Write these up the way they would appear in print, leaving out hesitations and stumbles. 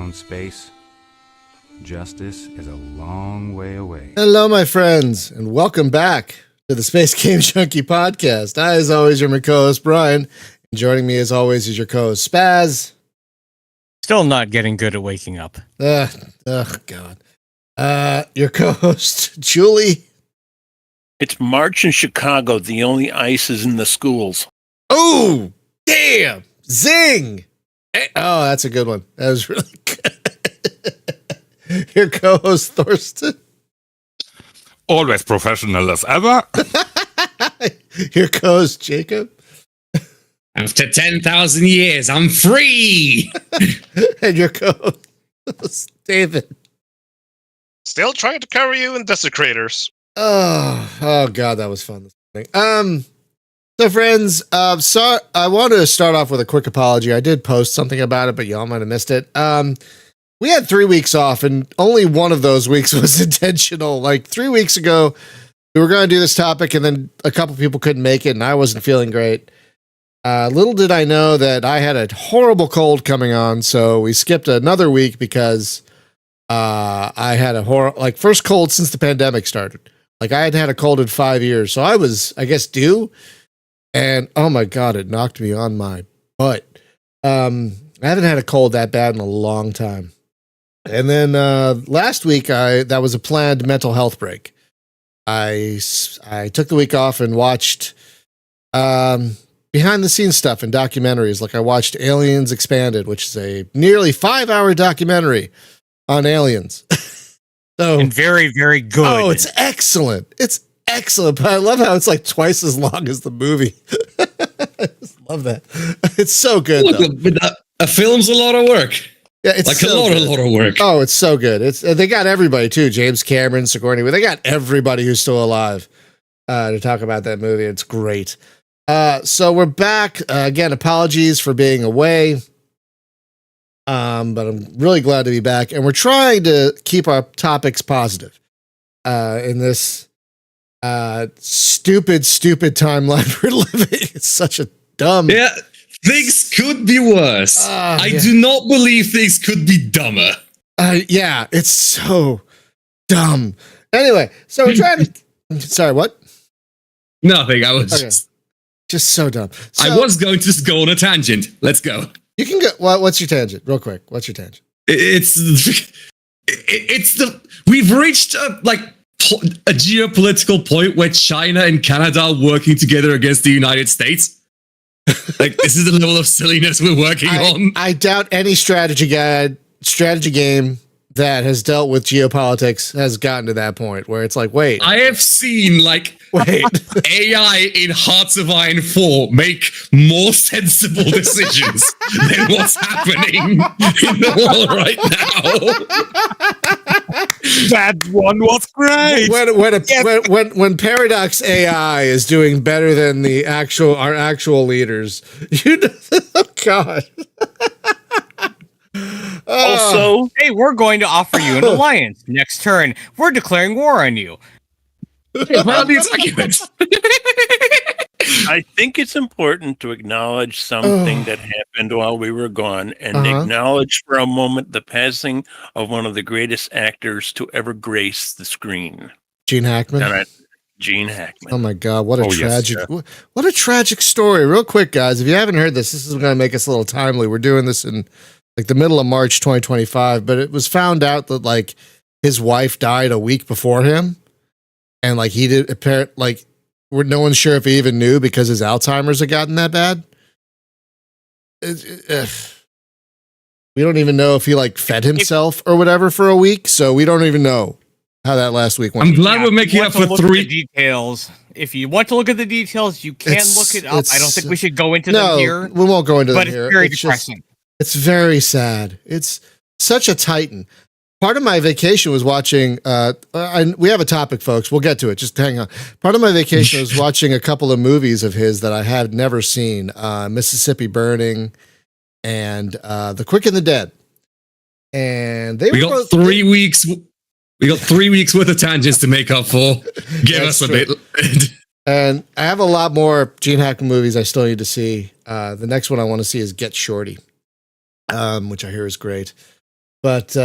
own space, justice is a long way away. Hello, my friends, and welcome back to the Space Game Junkie podcast. I, as always, am your co-host, Brian. And joining me, as always, is your co-host, Spaz. Still not getting good at waking up. Oh, God. Your co-host, Julie. It's March in Chicago. The only ice is in the schools. Oh, damn. Zing. Oh, that's a good one. That was really good. Your co-host, Thorsten. Always professional as ever. Your co-host, Jacob. After 10,000 years, I'm free! And your co-host, David. Still trying to cover you in desecrators. Oh God, that was fun this morning. So friends, so I want to start off with a quick apology. I did post something about it, but y'all might have missed it. We had 3 weeks off, and only one of those weeks was intentional. Like 3 weeks ago, we were going to do this topic, and then a couple people couldn't make it, and I wasn't feeling great. Little did I know that I had a horrible cold coming on, so we skipped another week because I had a first cold since the pandemic started. Like I hadn't had a cold in 5 years, so I was, I guess, due. And oh my God, it knocked me on my butt. I haven't had a cold that bad in a long time. And then last week, that was a planned mental health break. I took the week off and watched behind the scenes stuff and documentaries. Like I watched Aliens Expanded, which is a nearly 5-hour documentary on aliens. And very, very good. Oh, it's excellent. It's excellent. But I love how it's like twice as long as the movie. I just love that. It's so good. A film's a lot of work. Yeah, it's like so a lot of work. Oh, it's so good. It's they got everybody too. James Cameron, Sigourney. They got everybody who's still alive to talk about that movie. It's great. So we're back again. Apologies for being away. But I'm really glad to be back, and we're trying to keep our topics positive in this stupid timeline we're living. It's such a dumb. Yeah, things could be worse. I do not believe things could be dumber. Yeah, it's so dumb. Anyway, so we're trying to. Sorry, what? Nothing. I was just so dumb. I was going to just go on a tangent. Let's go. You can go. What's your tangent? Real quick. What's your tangent? It's we've reached a geopolitical point where China and Canada are working together against the United States. Like this is the level of silliness we're working on. I doubt any strategy game that has dealt with geopolitics has gotten to that point where it's like, wait. I have seen AI in Hearts of Iron 4 make more sensible decisions than what's happening in the world right now. That one was great. When Paradox AI is doing better than our actual leaders, oh God. Also, hey, we're going to offer you an alliance. Next turn, we're declaring war on you. I think it's important to acknowledge something that happened while we were gone and acknowledge for a moment the passing of one of the greatest actors to ever grace the screen. Gene Hackman. Gene Hackman. Oh my God, what a what a tragic story. Real quick, guys, if you haven't heard this is going to make us a little timely. We're doing this in like the middle of March 2025, but it was found out that like his wife died a week before him. And like he did no one's sure if he even knew because his Alzheimer's had gotten that bad. We don't even know if he like fed himself or whatever for a week. So we don't even know how that last week went. I'm glad we're making up for 3 details. If you want to look at the details, you can look it up. I don't think we should go into them here. We won't go into them here. But it's very depressing. It's very sad. It's such a titan. Part of my vacation was watching, we have a topic, folks. We'll get to it. Just hang on. Part of my vacation was watching a couple of movies of his that I had never seen. Mississippi Burning and The Quick and the Dead. And we got 3 weeks. We got 3 weeks worth of tangents to make up for. Give us a bit. And I have a lot more Gene Hackman movies I still need to see. The next one I want to see is Get Shorty, which I hear is great. But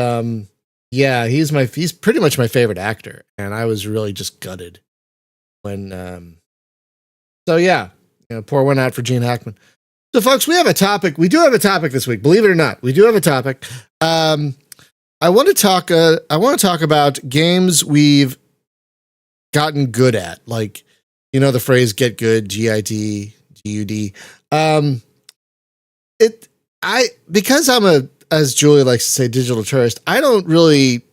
yeah, he's pretty much my favorite actor, and I was really just gutted when. So yeah, pour one out for Gene Hackman. So, folks, we have a topic. We do have a topic this week. Believe it or not, we do have a topic. I want to talk. I want to talk about games we've gotten good at, like the phrase "get good," GIT, GUD. Because I'm as Julie likes to say, digital tourist. I don't really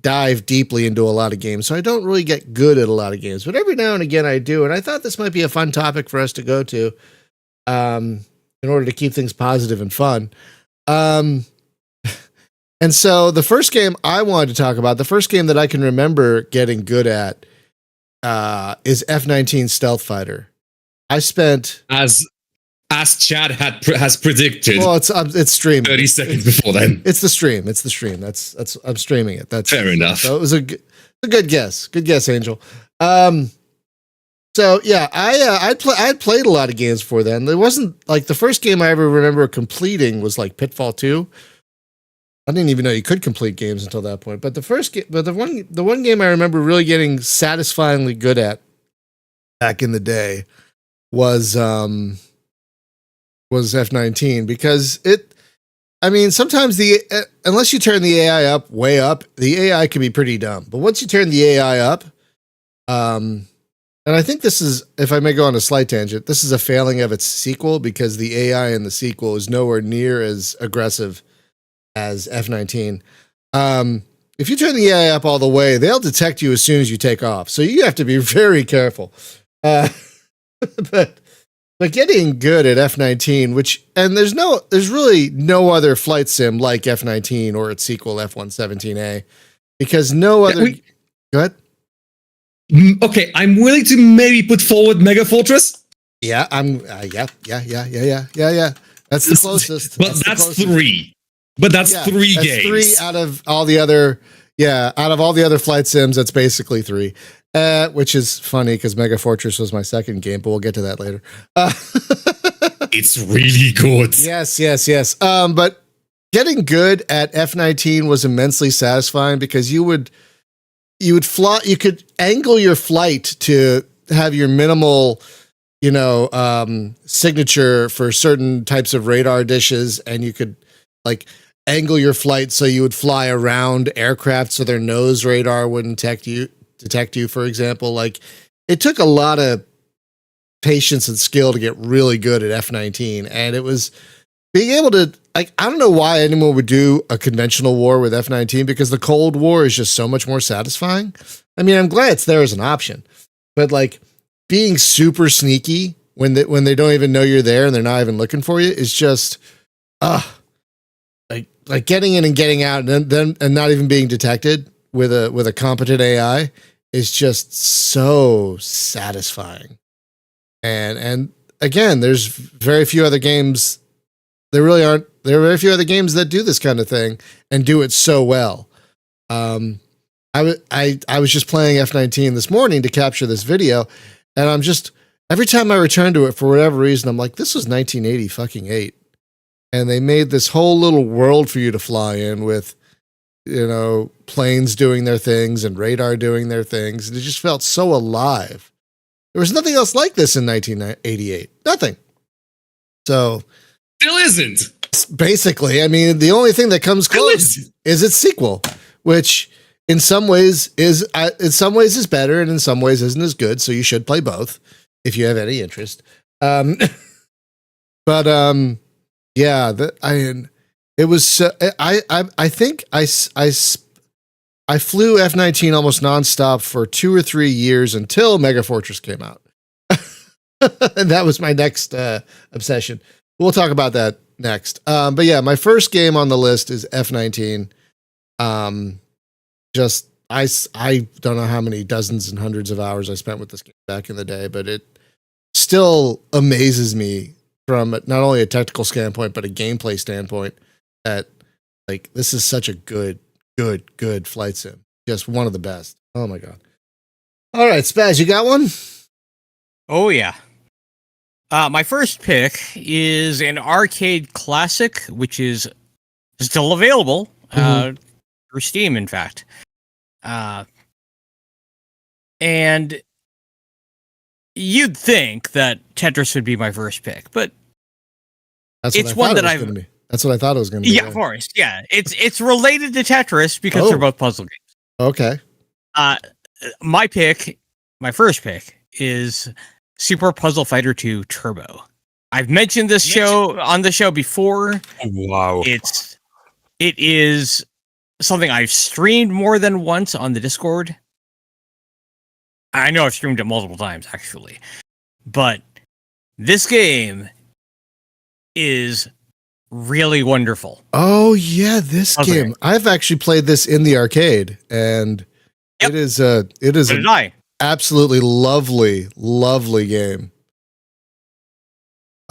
dive deeply into a lot of games, so I don't really get good at a lot of games. But every now and again, I do, and I thought this might be a fun topic for us to go to, in order to keep things positive and fun. And so the first game I wanted to talk about, the first game that I can remember getting good at, is F-19 Stealth Fighter. I spent as Chad has predicted. Well, it's streaming. 30 seconds before then. It's the stream. That's I'm streaming it. That's fair enough. So it was a good guess. Good guess, Angel. So yeah, I'd played a lot of games before then. There wasn't like the first game I ever remember completing was like Pitfall 2. I didn't even know you could complete games until that point. But the one game I remember really getting satisfyingly good at back in the day was F-19, because sometimes unless you turn the AI way up, the AI can be pretty dumb. But once you turn the AI up, and I think this is, if I may go on a slight tangent, this is a failing of its sequel, because the AI in the sequel is nowhere near as aggressive as F-19. If you turn the AI up all the way, they'll detect you as soon as you take off. So you have to be very careful. But getting good at F-19, there's really no other flight sim like F-19 or its sequel F-117A, because no other. Go ahead. Okay, I'm willing to maybe put forward Mega Fortress. Yeah, yeah. That's the closest. But that's three. But that's three games. Three out of all the other. Yeah, out of all the other flight sims, that's basically three. Which is funny because Mega Fortress was my second game, but we'll get to that later. It's really good. Yes. But getting good at F-19 was immensely satisfying, because you would fly. You could angle your flight to have your minimal, signature for certain types of radar dishes, and you could angle your flight so you would fly around aircraft so their nose radar wouldn't detect you, for example. It took a lot of patience and skill to get really good at F-19, and it was being able to, I don't know why anyone would do a conventional war with F-19, because the Cold War is just so much more satisfying. I'm glad it's there as an option, but being super sneaky when they don't even know you're there and they're not even looking for you is just, like getting in and getting out and not even being detected with a competent AI is just so satisfying. And again, there's very few other games. There are very few other games that do this kind of thing and do it so well. I was just playing F-19 this morning to capture this video, and I'm just, every time I return to it for whatever reason, I'm like, this was 1980 and they made this whole little world for you to fly in with, planes doing their things and radar doing their things. And it just felt so alive. There was nothing else like this in 1988. Nothing. So still isn't. Basically, the only thing that comes close is its sequel, which in some ways is better and in some ways isn't as good. So you should play both if you have any interest. Yeah, it was. I think I flew F-19 almost nonstop for 2 or 3 years until Mega Fortress came out, and that was my next obsession. We'll talk about that next. But yeah, my first game on the list is F-19. I don't know how many dozens and hundreds of hours I spent with this game back in the day, but it still amazes me from not only a technical standpoint, but a gameplay standpoint, that this is such a good flight sim. Just one of the best. Oh my God. All right, Spaz, you got one? Oh yeah. My first pick is an arcade classic, which is still available through Steam, in fact. And you'd think that Tetris would be my first pick, but That's it's one that I've. That's what I thought it was going to be. Yeah, of course. Yeah, it's related to Tetris because they're both puzzle games. Okay. My first pick is Super Puzzle Fighter 2 Turbo. I've mentioned this on the show before. Wow. It is something I've streamed more than once on the Discord. I know I've streamed it multiple times, actually. But this game is really wonderful. Oh, yeah, this game. I've actually played this in the arcade, and it is an absolutely lovely, lovely game.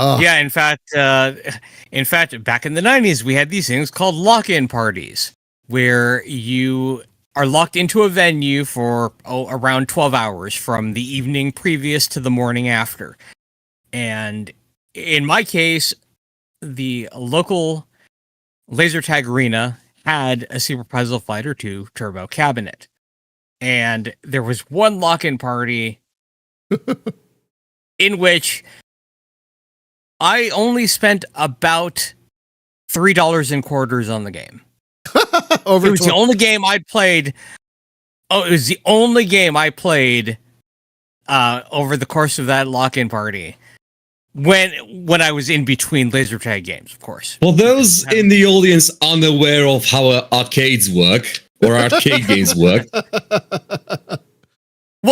Oh. Yeah, in fact, back in the 90s, we had these things called lock-in parties, where you are locked into a venue for around 12 hours from the evening previous to the morning after. And in my case, the local laser tag arena had a Super Puzzle Fighter 2 Turbo cabinet. And there was one lock-in party in which I only spent about $3.25 on the game. It was the only game I'd played. Oh, it was the only game I played over the course of that lock-in party. When I was in between laser tag games, of course. For those in the audience unaware of how arcades work or arcade games work, well,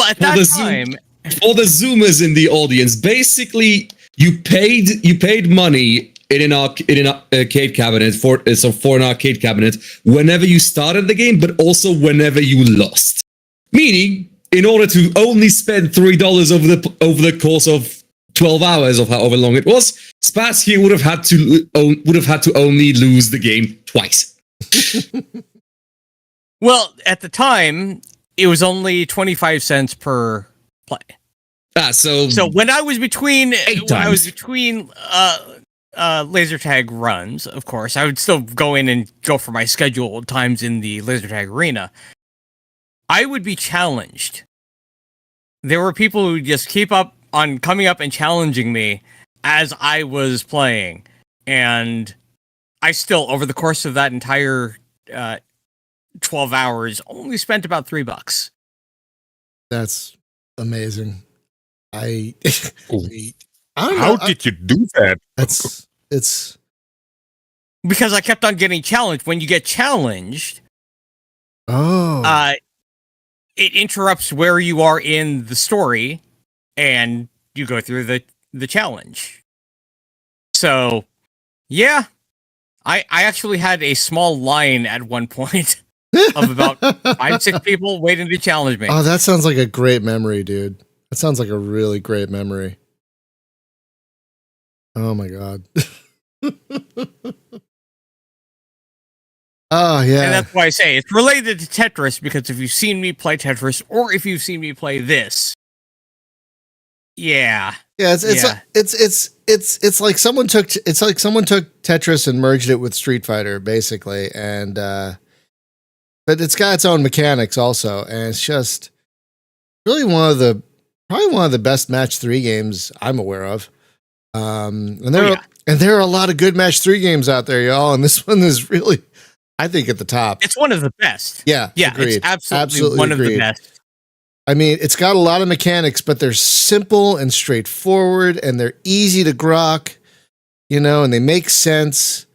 at that time, for the Zoomers in the audience, basically you paid money in an arcade cabinet for an arcade cabinet whenever you started the game, but also whenever you lost. Meaning, in order to only spend $3 over the course of 12 hours of however long it was, Spaz here would have had to only lose the game twice. Well, at the time, it was only 25 cents per play. So when I was between laser tag runs, of course, I would still go in and go for my scheduled times in the laser tag arena. I would be challenged. There were people who just keep up on coming up and challenging me as I was playing. And I still, over the course of that entire 12 hours, only spent about $3. That's amazing. I don't know. How did you do that? It's because I kept on getting challenged. When you get challenged, it interrupts where you are in the story, and you go through the challenge. So, yeah, I actually had a small line at one point of about 5-6 people waiting to challenge me. Oh, that sounds like a great memory, dude. That sounds like a really great memory. Oh my god. Oh yeah. And that's why I say it's related to Tetris, because if you've seen me play Tetris or if you've seen me play this, yeah. Yeah, it's like someone took Tetris and merged it with Street Fighter, basically, and but it's got its own mechanics also, and it's just really probably one of the best match 3 games I'm aware of. And there are a lot of good match 3 games out there, y'all, and this one is really, I think, at the top. It's one of the best. Yeah, agreed. It's absolutely one agreed. of the best. I mean, it's got a lot of mechanics, but they're simple and straightforward, and they're easy to grok, and they make sense.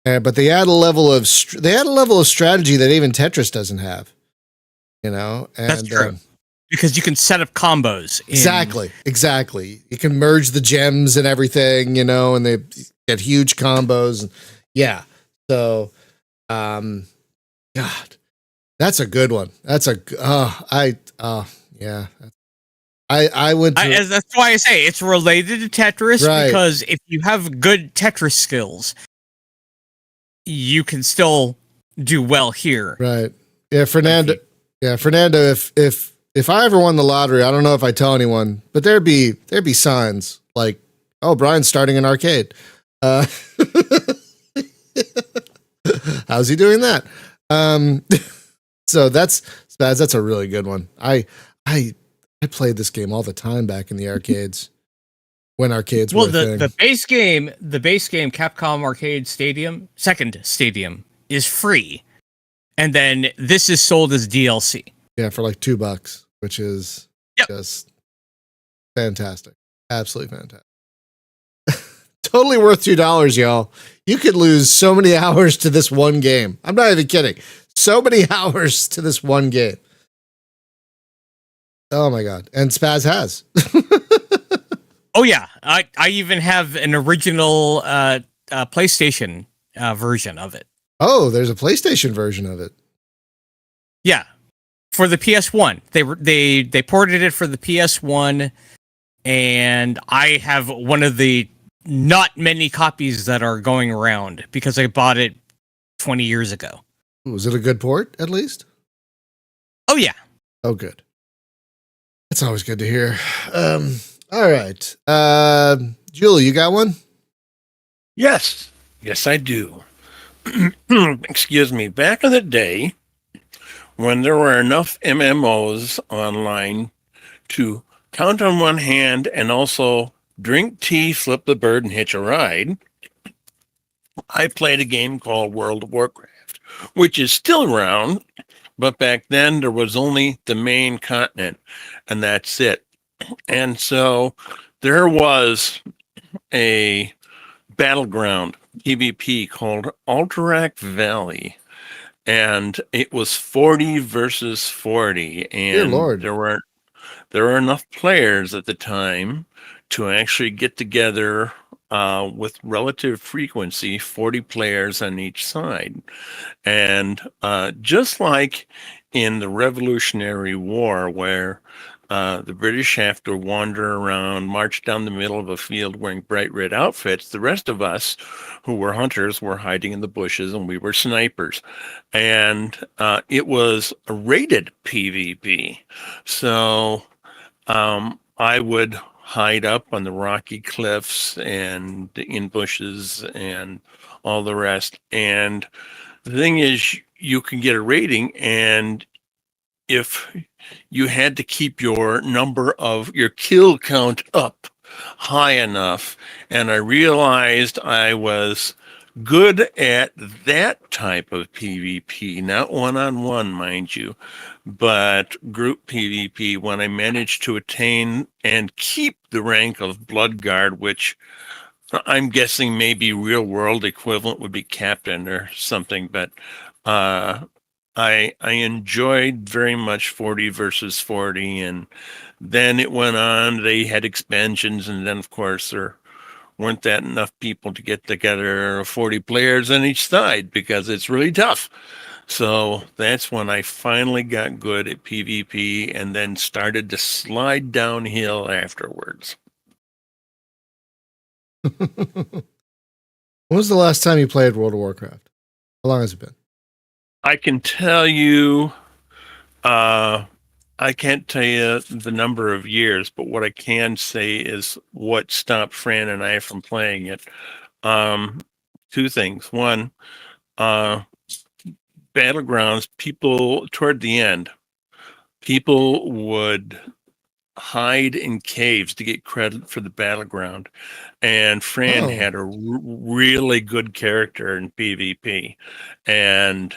But they add a level of strategy that even Tetris doesn't have. And, that's true. Because you can set up combos. Exactly. You can merge the gems and everything, and they get huge combos. Yeah. So, God, that's a good one. That's yeah. I went to, that's why I say it's related to Tetris, right? Because if you have good Tetris skills, you can still do well here. Right. Yeah, Fernando. If I ever won the lottery, I don't know if I tell anyone, but there'd be signs like, "Oh, Brian's starting an arcade." How's he doing that? So that's a really good one. I played this game all the time back in the arcades when arcades were a thing. the base game, Capcom Arcade Stadium, second stadium, is free, and then this is sold as DLC. Yeah, for like $2, which is just fantastic. Absolutely fantastic. Totally worth $2, y'all. You could lose so many hours to this one game. I'm not even kidding. So many hours to this one game. Oh my god. And Spaz has. Oh yeah. I even have an original PlayStation version of it. Oh, there's a PlayStation version of it. Yeah. For the PS1. They ported it for the PS1, and I have one of the not many copies that are going around because I bought it 20 years ago. Was it a good port, at least? Oh, yeah. Oh, good. That's always good to hear. All right. Julie, you got one? Yes. Yes, I do. Excuse me. Back in the day, when there were enough MMOs online to count on one hand and also drink tea, flip the bird, and hitch a ride, I played a game called World of Warcraft, which is still around, but back then there was only the main continent, and that's it. And so there was a battleground PvP called Alterac Valley, and it was 40 versus 40, and Lord. there were enough players at the time to actually get together with relative frequency, 40 players on each side. And just like in the Revolutionary War, where the British have to wander around, march down the middle of a field wearing bright red outfits, the rest of us who were hunters were hiding in the bushes, and we were snipers. And it was a rated PvP. So I would hide up on the rocky cliffs and in bushes and all the rest. And the thing is, you can get a rating, and if you had to keep your kill count up high enough, and I realized I was good at that type of PvP, not one-on-one, mind you, but group PvP, when I managed to attain and keep the rank of Bloodguard, which I'm guessing maybe real world equivalent would be captain or something, but I enjoyed very much 40 versus 40, and then it went on. They had expansions, and then of course there weren't that enough people to get together 40 players on each side because it's really tough. So that's when I finally got good at PvP and then started to slide downhill afterwards. When was the last time you played World of Warcraft? How long has it been? I can tell you, I can't tell you the number of years, but what I can say is what stopped Fran and I from playing it. Two things. One, Battlegrounds, people toward the end, people would hide in caves to get credit for the battleground. And Fran had a really good character in PvP, and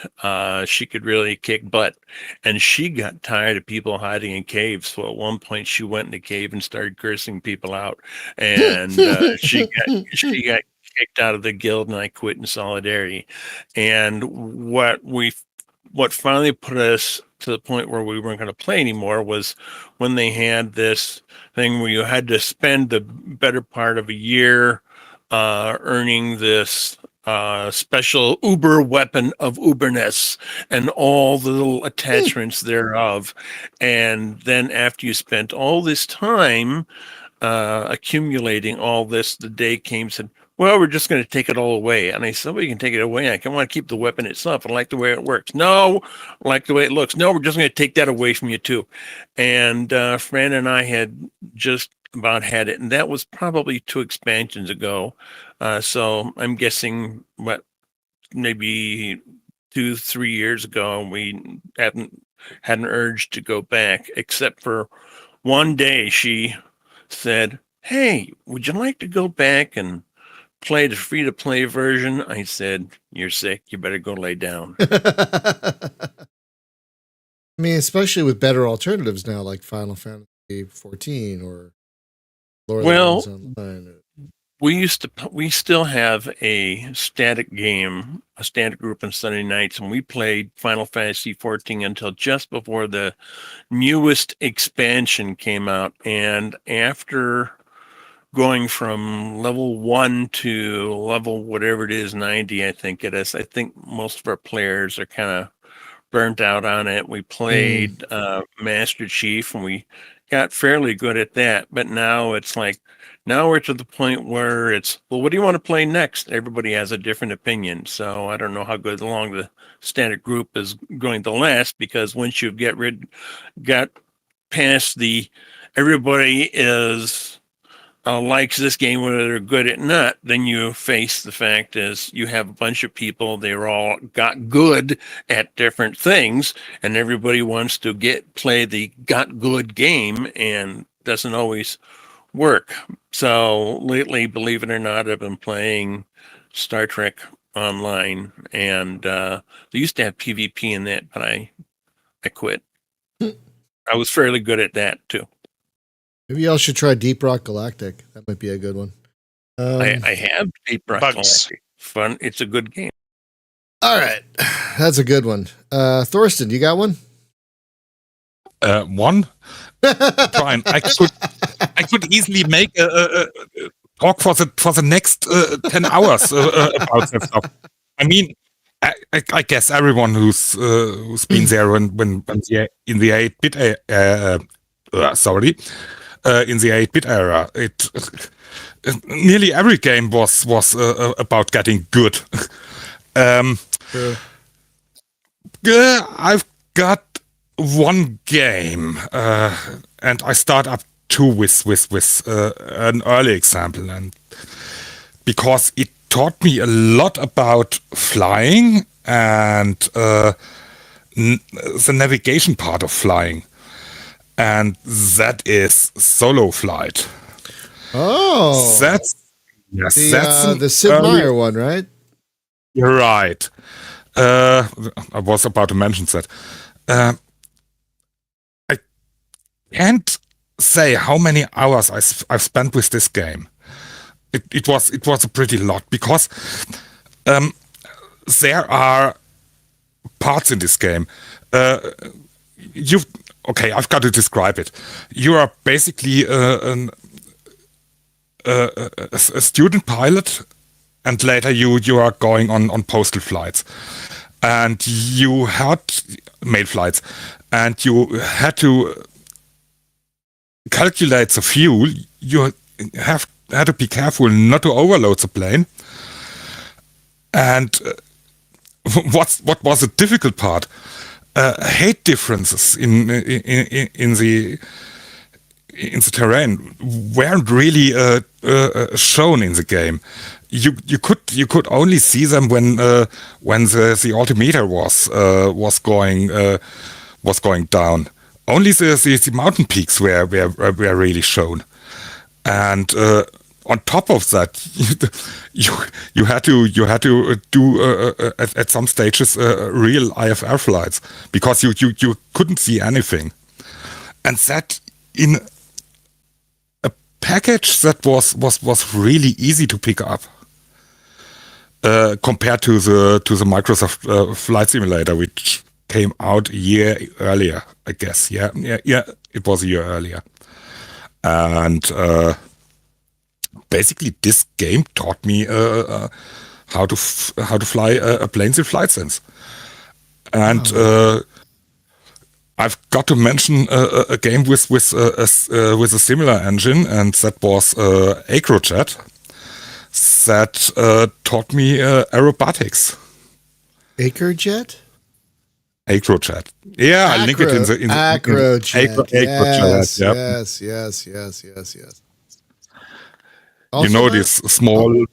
she could really kick butt. And she got tired of people hiding in caves. So at one point, she went in the cave and started cursing people out. And she got kicked out of the guild, and I quit in solidarity. And what finally put us to the point where we weren't going to play anymore was when they had this thing where you had to spend the better part of a year earning this special uber weapon of uberness and all the little attachments thereof. And then after you spent all this time accumulating all this, the day came and said, well, we're just going to take it all away. And I said, well, you can take it away. I want to keep the weapon itself. I like the way it works. No, I like the way it looks. No, we're just going to take that away from you too. And Fran and I had just about had it. And that was probably 2 expansions ago. So I'm guessing, maybe 2-3 years ago, and we hadn't had an urge to go back, except for one day she said, "Hey, would you like to go back and play the free-to-play version?" I said, "You're sick. You better go lay down." I mean, especially with better alternatives now, like Final Fantasy 14 or Lord Well, of the Rings Online. we still have a static game, a static group on Sunday nights, and we played Final Fantasy 14 until just before the newest expansion came out. And after going from level 1 to level whatever it is, 90, I think it is, I think most of our players are kind of burnt out on it. We played Master Chief, and we got fairly good at that. But now it's like, now we're to the point where it's, well, what do you want to play next? Everybody has a different opinion. So I don't know how good long the standard group is going to last, because once you got past the everybody is likes this game, whether they're good at not, then you face the fact is you have a bunch of people, they're all got good at different things, and everybody wants to play the got good game, and doesn't always work. So lately, believe it or not, I've been playing Star Trek Online, and they used to have PvP in that, but I quit. I was fairly good at that too. Maybe y'all should try Deep Rock Galactic. That might be a good one. I have Deep Rock Bugs. Galactic. Fun. It's a good game. All right. That's a good one. Thorsten, you got one? One. Brian, I could easily make a talk for the next 10 hours about that stuff. I mean, I guess everyone who's been there when in the 8-bit in the 8-bit era, nearly every game was about getting good. I've got one game, and I start up too with an early example, and because it taught me a lot about flying and the navigation part of flying, and that is Solo Flight. Oh, That's the Sid Meier one, right? You're right. I was about to mention that. I can't say how many hours I've spent with this game. It was a pretty lot, because there are parts in this game. I've got to describe it. You are basically a student pilot, and later you are going on postal flights, and you had mail flights, and you had to calculate the fuel. You had to be careful not to overload the plane. And what was the difficult part? Height differences in the terrain weren't really shown in the game. You could only see them when the altimeter was going down. Only the mountain peaks were really shown, and on top of that, you had to do at some stages real IFR flights, because you couldn't see anything, and that in a package that was really easy to pick up compared to the Microsoft Flight Simulator, which came out a year earlier, I guess. Yeah, it was a year earlier, and basically, this game taught me how to fly planes in FlightSense, and I've got to mention a game with a similar engine, and that was Acrojet. That taught me aerobatics. Acrojet. Yeah, I link it in the Acrojet. Yes. Also you know this small,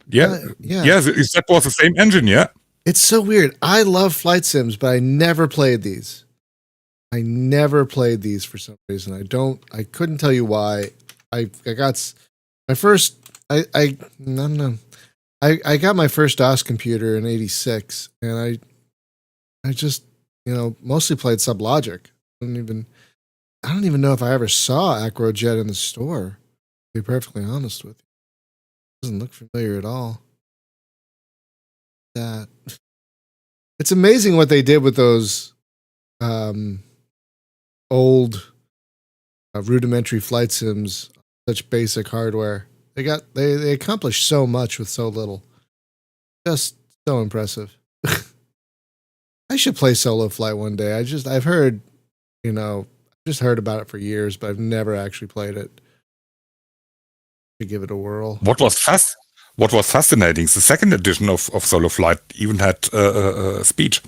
yeah. That was the same engine, yeah. It's so weird. I love flight sims, but I never played these. I never played these for some reason. I couldn't tell you why. I got my first, I don't know. I got my first DOS computer in #86, and I just, mostly played Sublogic. I don't even know if I ever saw Acrojet in the store, to be perfectly honest with you. It doesn't look familiar at all. That it's amazing what they did with those old rudimentary flight sims, such basic hardware. They accomplished so much with so little. Just so impressive. I should play Solo Flight one day. I've heard, just heard about it for years, but I've never actually played it. To give it a whirl. What was fascinating, the second edition of Solo Flight even had speech.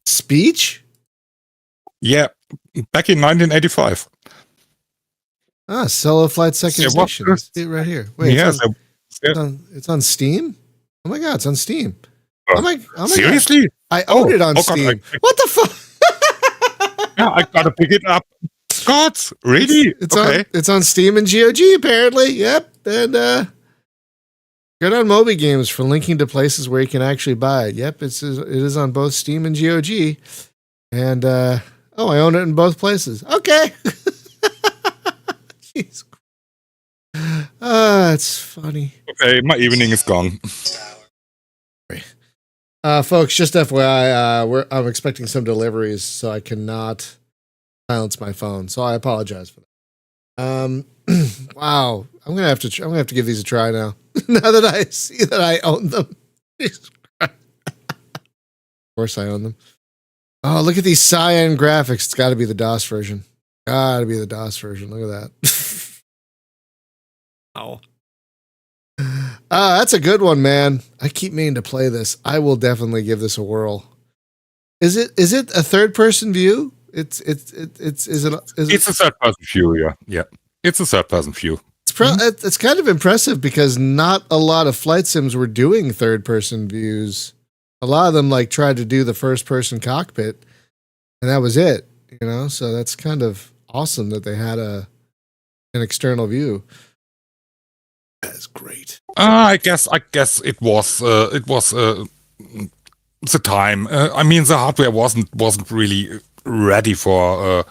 Speech? Yeah, back in 1985. Solo Flight second edition. I see it right here. Wait, it's on Steam? Oh my god, it's on Steam. Oh my seriously? God. I own it on Steam. God, what the fuck? Yeah, I gotta pick it up. God, really? It's on Steam and GOG apparently. Yep. And good on Moby Games for linking to places where you can actually buy it. Yep, it is on both Steam and GOG. And I own it in both places. Okay. Jeez. It's funny. Okay, my evening is gone. Folks, just FYI, I'm expecting some deliveries, so I cannot silence my phone. So I apologize for that. Wow, I'm gonna have to give these a try now. Now that I see that I own them. Of course, I own them. Oh, look at these cyan graphics. It's got to be the DOS version. Gotta be the DOS version. Look at that. Wow. That's a good one, man. I keep meaning to play this. I will definitely give this a whirl. Is it a third person view? Is it a third person view, yeah. It's a third person view. It's kind of impressive because not a lot of flight sims were doing third person views. A lot of them tried to do the first person cockpit, and that was it. So that's kind of awesome that they had an external view. That is great. I guess it was the time. I mean, the hardware wasn't really ready for a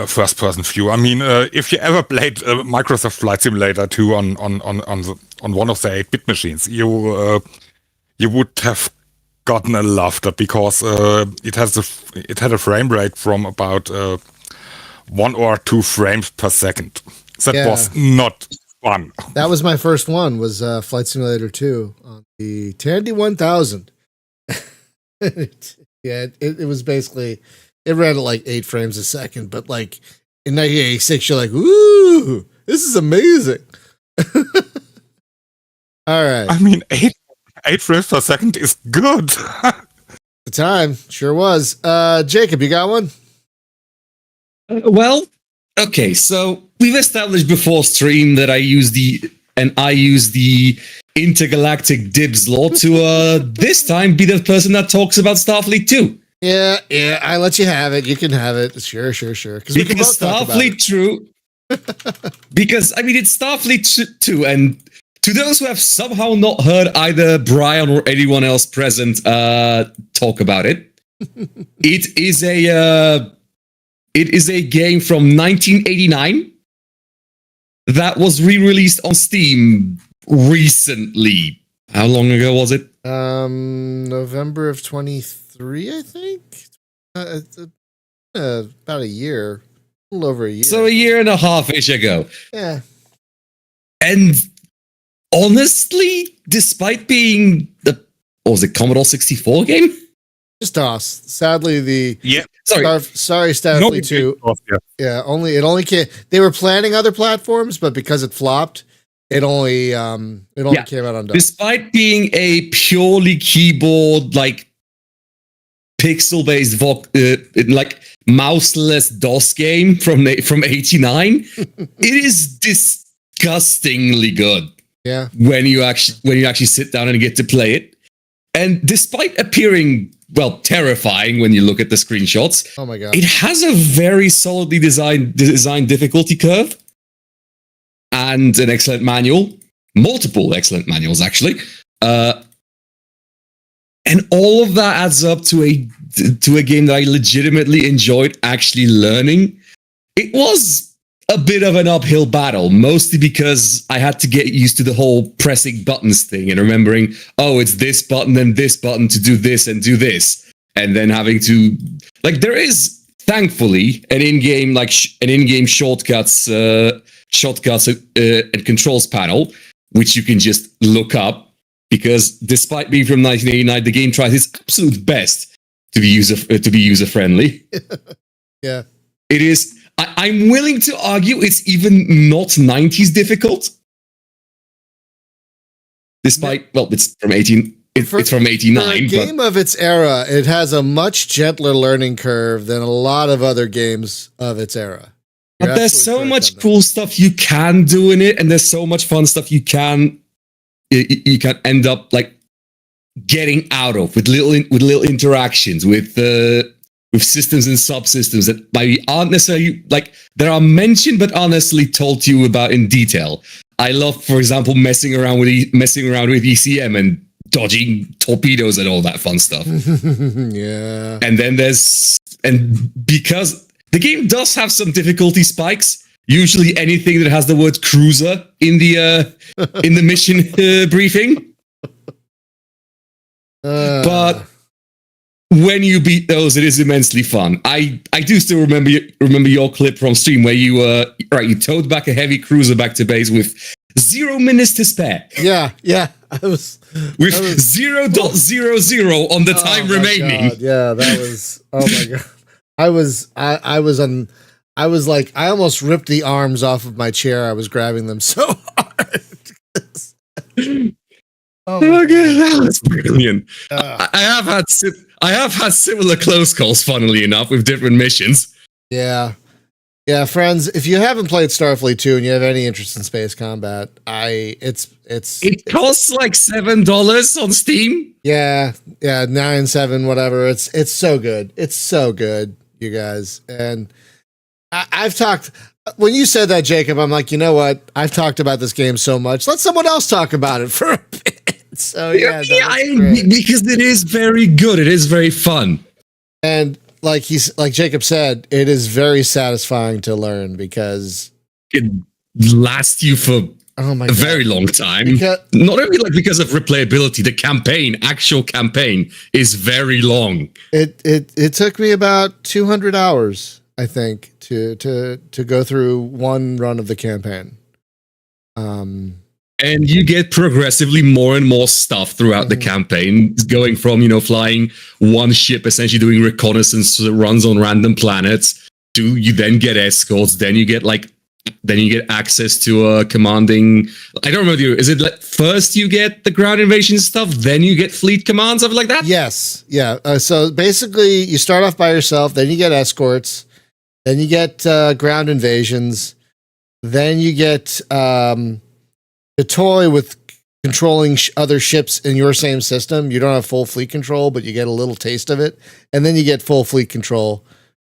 first person view. I mean, if you ever played Microsoft Flight Simulator 2 on one of the 8-bit machines, you would have gotten a laughter because it had a frame rate from about 1 or 2 frames per second. That was not fun. That was my first one. Was Flight Simulator 2 on the Tandy 1000. It was basically, it ran at 8 frames a second, but in 1986, you're like, ooh, this is amazing. All right. I mean, 8 frames per second is good. The time sure was. Jacob, you got one? Well, okay, so we've established before stream that I use the intergalactic dibs law to this time be the person that talks about Starfleet 2. Yeah, I let you have it. You can have it. Sure. Because Starfleet True. Because it's Starfleet 2, and to those who have somehow not heard either Brian or anyone else present talk about it, it is a game from 1989 that was re-released on Steam recently. How long ago was it? November of 23, I think. About a year. A little over a year. So a year and a half-ish ago. Yeah. And honestly, despite being Commodore 64 game? Just DOS. Sadly, sorry, Starfleet 2. Yeah, it only came. They were planning other platforms, but because it flopped, it only came out on DOS. Despite being a purely keyboard pixel-based mouseless DOS game from 89, it is disgustingly good. Yeah. when you actually sit down and get to play it. And despite appearing, well, terrifying when you look at the screenshots, Oh my god. it has a very solidly designed difficulty curve and an excellent manual, multiple excellent manuals actually, and all of that adds up to a game that I legitimately enjoyed actually learning. It was a bit of an uphill battle, mostly because I had to get used to the whole pressing buttons thing and remembering, oh, it's this button and this button to do this and do this, and then having to there is thankfully an in-game shortcuts and controls panel which you can just look up, because despite being from 1989, the game tries its absolute best to be user friendly. Yeah. It is. I'm willing to argue it's even not 90s difficult. Despite, well, it's from 18. It's from 89. For a game of its era, it has a much gentler learning curve than a lot of other games of its era. But there's so much cool stuff you can do in it, and there's so much fun stuff you can end up getting out of with little interactions with systems and subsystems that maybe aren't necessarily that are mentioned but aren't necessarily told to you about in detail. I love, for example, messing around with ECM and dodging torpedoes and all that fun stuff. Yeah. And then because the game does have some difficulty spikes, usually anything that has the word cruiser in the mission briefing. But when you beat those, it is immensely fun. I do still remember your clip from stream where you towed back a heavy cruiser back to base with 0 minutes to spare. Yeah. I was with 0.00 on the time remaining. God. Yeah, that was. Oh my god. I almost ripped the arms off of my chair. I was grabbing them so hard. Oh my god, that was brilliant. I have had similar close calls, funnily enough, with different missions. Yeah, friends. If you haven't played Starfleet 2 and you have any interest in space combat, it costs like $7 on Steam. Yeah, 9, 7, whatever. It's so good. It's so good, you guys. And I've talked. When you said that, Jacob, I'm like, you know what? I've talked about this game so much. Let someone else talk about it for a bit. So because it is very good. It is very fun. And like Jacob said, it is very satisfying to learn because it lasts you for a very long time. Not only because of replayability, the actual campaign is very long. It took me about 200 hours, I think, to go through one run of the campaign. And you get progressively more and more stuff throughout the campaign, going from, flying one ship, essentially doing reconnaissance runs on random planets, to you then get escorts, then you get access to commanding. I don't remember. Is it first you get the ground invasion stuff, then you get fleet command, something like that? Yes. Yeah. So basically, you start off by yourself, then you get escorts, then you get ground invasions, then you get the toy with controlling other ships in your same system. You don't have full fleet control, but you get a little taste of it, and then you get full fleet control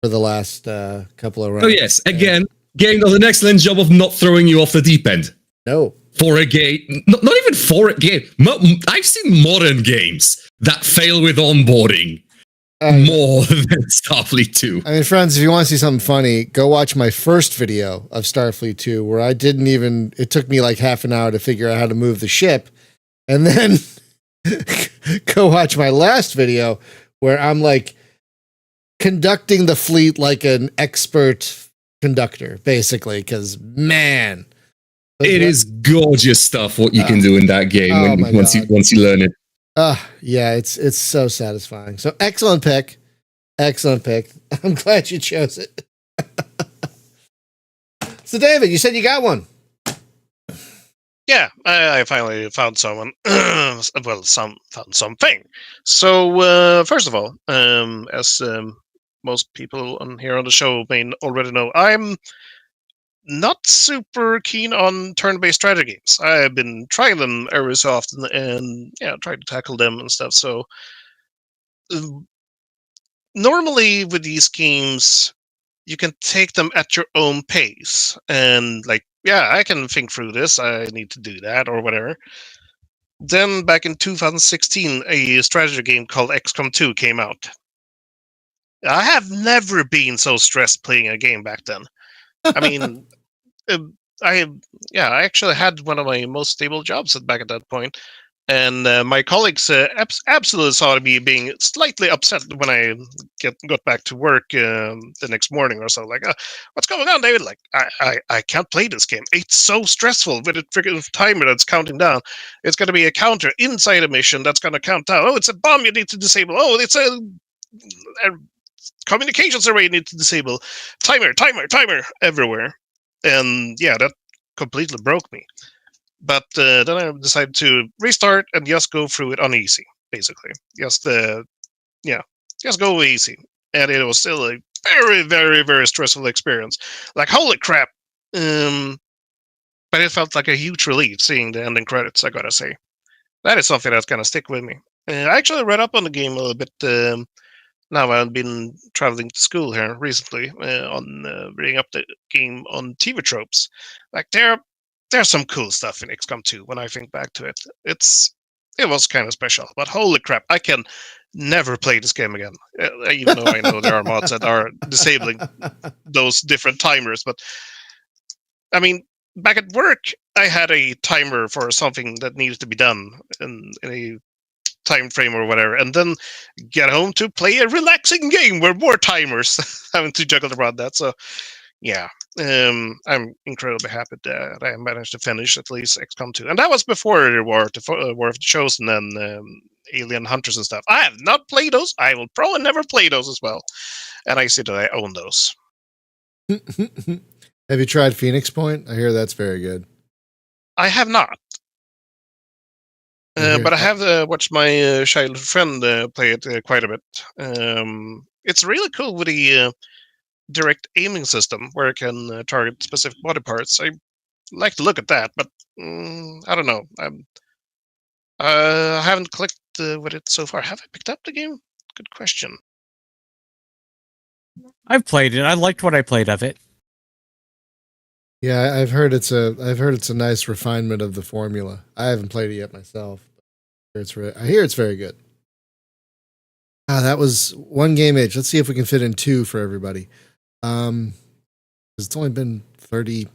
for the last couple of rounds. Oh yes, again, game does an excellent job of not throwing you off the deep end. No, for a game, not even for a game. I've seen modern games that fail with onboarding more than Starfleet 2. I mean, friends, if you want to see something funny, go watch my first video of Starfleet 2, where it took me like half an hour to figure out how to move the ship. And then go watch my last video where I'm conducting the fleet like an expert conductor, basically, because man, it is gorgeous stuff what you can do in that game once you learn it. Yeah, it's so satisfying. So excellent pick. I'm glad you chose it. So David, you said you got one. Yeah, I finally found someone. Found something. So first of all, as most people on here on the show may already know, I'm not super keen on turn-based strategy games. I've been trying them every so often and trying to tackle them and stuff. So normally with these games, you can take them at your own pace and I can think through this. I need to do that or whatever. Then back in 2016, a strategy game called XCOM 2 came out. I have never been so stressed playing a game back then. I mean, I actually had one of my most stable jobs back at that point, and my colleagues absolutely saw me being slightly upset when I got back to work the next morning or so. Like, what's going on, David? Like, I can't play this game. It's so stressful with a freaking timer that's counting down. It's going to be a counter inside a mission that's going to count down. Oh, it's a bomb you need to disable. Oh, it's a communications array you need to disable. Timer everywhere. And that completely broke me. But then I decided to restart and just go through it on easy, basically. Just go easy. And it was still a very, very, very stressful experience. Like, holy crap. But it felt like a huge relief seeing the ending credits, I gotta say. That is something that's gonna stick with me. I actually read up on the game a little bit. Now I've been traveling to school here recently on reading up the game on TV tropes. Like, there's some cool stuff in XCOM 2 when I think back to it. It was kind of special, but holy crap, I can never play this game again. Even though I know there are mods that are disabling those different timers, but I mean, back at work, I had a timer for something that needed to be done in a time frame or whatever, and then get home to play a relaxing game where more timers having to juggle around that. So I'm incredibly happy that I managed to finish at least XCOM 2, and that was before the War of the Chosen and Alien Hunters and stuff. I have not played those. I will probably never play those as well, and I see that I own those. Have you tried Phoenix Point? I hear that's very good. I have not. But I have watched my childhood friend play it quite a bit. It's really cool with the direct aiming system where it can target specific body parts. I like to look at that, but I don't know. I haven't clicked with it so far. Have I picked up the game? Good question. I've played it. I liked what I played of it. Yeah, I've heard it's a nice refinement of the formula. I haven't played it yet myself. I hear it's very good. That was one game age. Let's see if we can fit in two for everybody. It's only been 30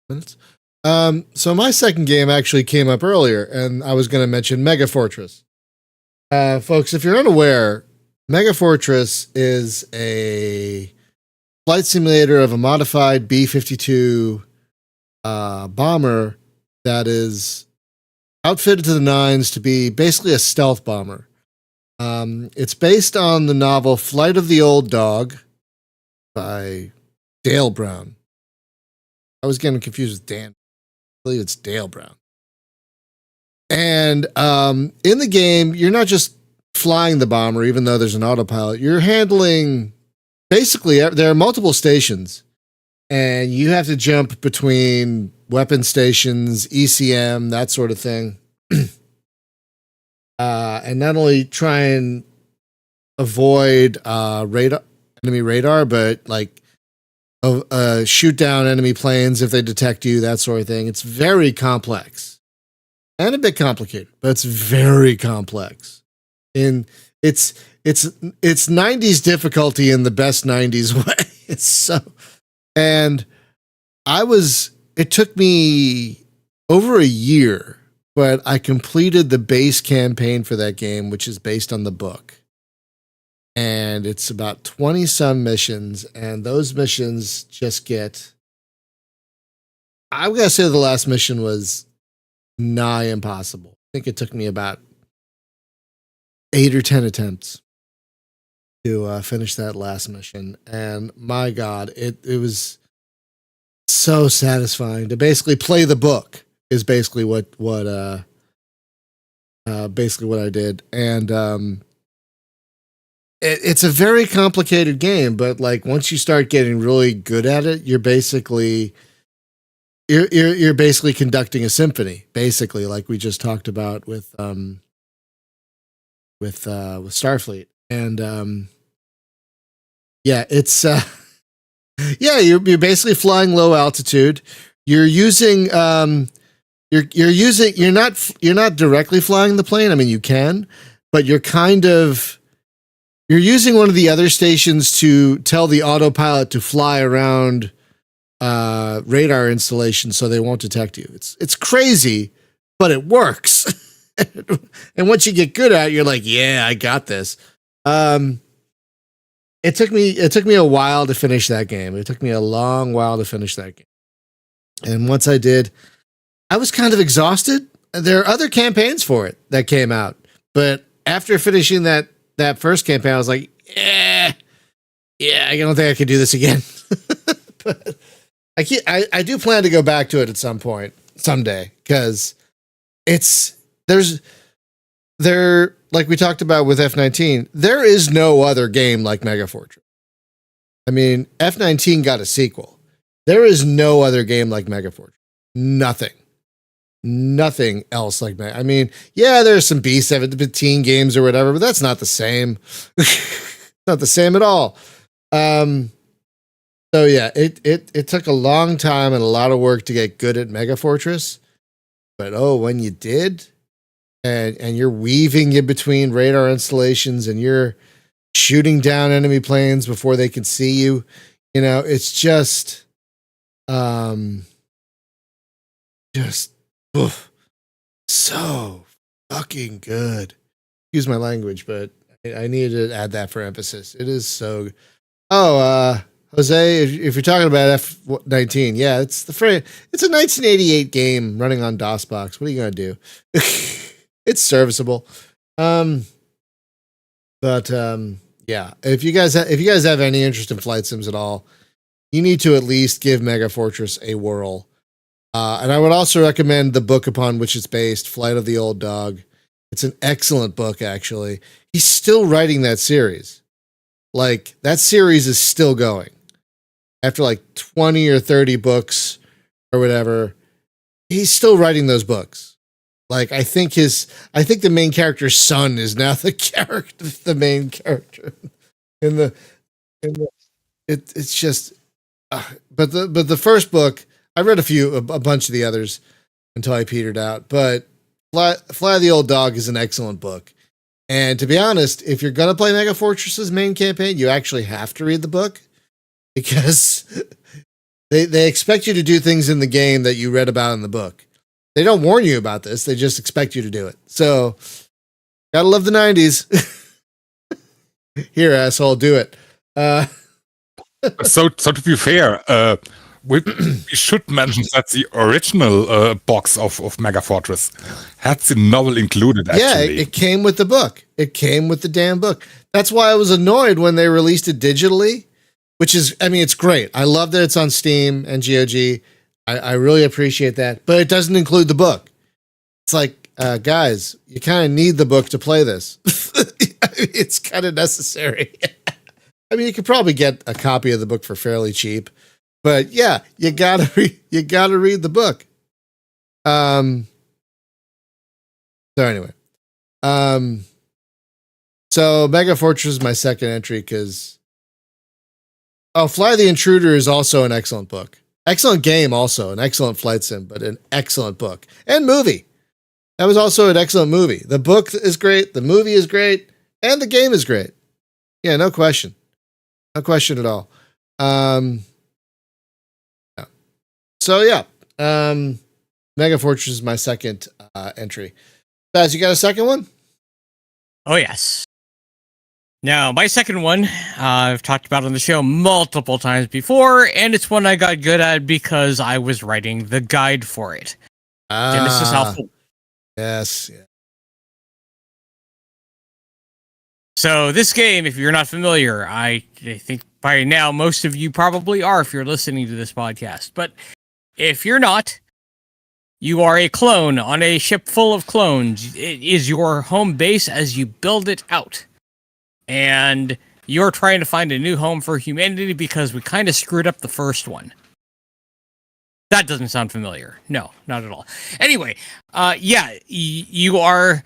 minutes. So my second game actually came up earlier, and I was going to mention Mega Fortress. Folks, if you're unaware, Mega Fortress is a flight simulator of a modified B-52 bomber that is outfitted to the nines to be basically a stealth bomber. It's based on the novel Flight of the Old Dog by Dale Brown. I was getting confused with Dan. I believe it's Dale Brown. And in the game, you're not just flying the bomber, even though there's an autopilot. You're handling, basically, there are multiple stations. And you have to jump between weapon stations, ECM, that sort of thing. And not only try and avoid enemy radar, but like shoot down enemy planes if they detect you, that sort of thing. It's very complex and a bit complicated, but it's very complex. And it's 90s difficulty in the best 90s way. It's so. And it took me over a year, but I completed the base campaign for that game, which is based on the book. And it's about 20 some missions, and those missions just get, I'm going to say the last mission was nigh impossible. I think it took me about 8 or 10 attempts to finish that last mission. And my God, it was so satisfying to basically play the book is basically what I did. And it's a very complicated game, but like once you start getting really good at it, you're basically you're basically conducting a symphony, basically, like we just talked about with Starfleet, and yeah, it's yeah, you're basically flying low altitude. You're using you're not directly flying the plane. I mean, you can, but you're using one of the other stations to tell the autopilot to fly around radar installations so they won't detect you. It's crazy, but it works. And once you get good at it, you're like, yeah, I got this. It took me a while to finish that game. It took me a long while to finish that game. And once I did, I was kind of exhausted. There are other campaigns for it that came out, but after finishing that first campaign, I was like, yeah, I don't think I could do this again. But I do plan to go back to it at some point, someday, because like we talked about with F-19, there is no other game like Mega Fortress. I mean, F-19 got a sequel. There is no other game like Mega Fortress. Nothing else like Mega. I mean, yeah, there's some B-17 games or whatever, but that's not the same. Not the same at all. So yeah, it took a long time and a lot of work to get good at Mega Fortress. But when you did, and you're weaving in between radar installations and you're shooting down enemy planes before they can see you, it's just so fucking good. Excuse my language, but I needed to add that for emphasis. It is so. Jose, if you're talking about F-19, yeah, it's a 1988 game running on DOSBox. What are you gonna do? It's serviceable. Yeah, if you guys have any interest in flight sims at all, you need to at least give Mega Fortress a whirl. And I would also recommend the book upon which it's based, Flight of the Old Dog. It's an excellent book, actually. He's still writing that series. Like, that series is still going. After like 20 or 30 books or whatever, he's still writing those books. Like, I think the main character's son is now the main character it's just, but the first book, I read a bunch of the others until I petered out, but Fly the Old Dog is an excellent book. And to be honest, if you're going to play Mega Fortress's main campaign, you actually have to read the book, because they expect you to do things in the game that you read about in the book. They don't warn you about this. They just expect you to do it. So, gotta love the 90s. Here, asshole, do it. So to be fair, we should mention that the original box of Mega Fortress had the novel included, actually. Yeah, it came with the book. It came with the damn book. That's why I was annoyed when they released it digitally, which is, I mean, it's great. I love that it's on Steam and GOG. I really appreciate that. But it doesn't include the book. It's like, guys, you kind of need the book to play this. It's kind of necessary. I mean, you could probably get a copy of the book for fairly cheap. But yeah, you gotta read the book. So anyway, so Mega Fortress is my second entry because Fly the Intruder is also an excellent book, excellent game, also an excellent flight sim, but an excellent book and movie. That was also an excellent movie. The book is great, the movie is great, and the game is great. Yeah, no question at all. So yeah, Mega Fortress is my second entry. Baz, you got a second one? Oh, yes. Now, my second one, I've talked about on the show multiple times before, and it's one I got good at because I was writing the guide for it. Genesis Alpha. Yes. Yeah. So this game, if you're not familiar, I think by now most of you probably are if you're listening to this podcast. But if you're not, you are a clone on a ship full of clones. It is your home base as you build it out. And you're trying to find a new home for humanity because we kind of screwed up the first one. That doesn't sound familiar. No, not at all. Anyway, you are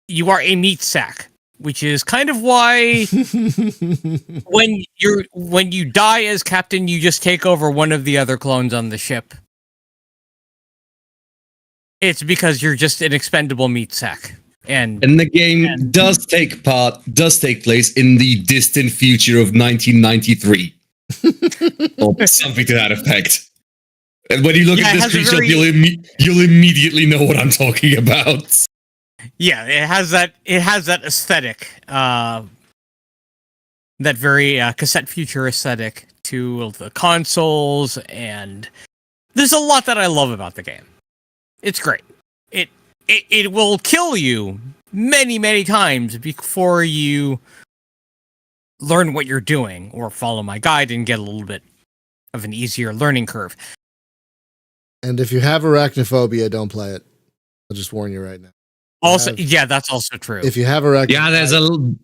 a meat sack, which is kind of why when you die as captain, you just take over one of the other clones on the ship. It's because you're just an expendable meat sack. And the game does take place in the distant future of 1993. Or something to that effect. And when you look at this screenshot, you'll immediately know what I'm talking about. Yeah, it has that aesthetic, that very cassette future aesthetic to the consoles, and there's a lot that I love about the game. It's great. It will kill you many times before you learn what you're doing or follow my guide and get a little bit of an easier learning curve. And if you have arachnophobia, don't play it. I'll just warn you right now. Also, that's also true. If you have arachnophobia,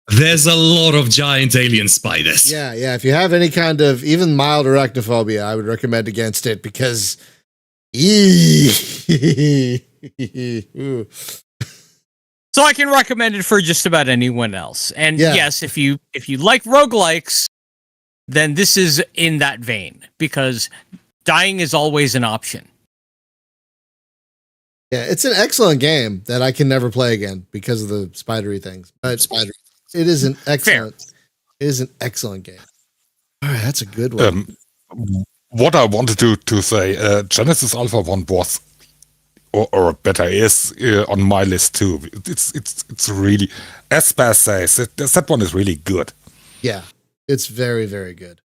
there's a lot of giant alien spiders. Yeah. If you have any kind of even mild arachnophobia, I would recommend against it because. So I can recommend it for just about anyone else. And yes, if you like roguelikes, then this is in that vein because dying is always an option. Yeah, it's an excellent game that I can never play again because of the spidery things. But it is an excellent. Fair. It is an excellent game. All right, that's a good one. What I wanted to say, Genesis Alpha 1 was, or better is, on my list too. It's really, as Bass says, that one is really good. Yeah, it's very, very good.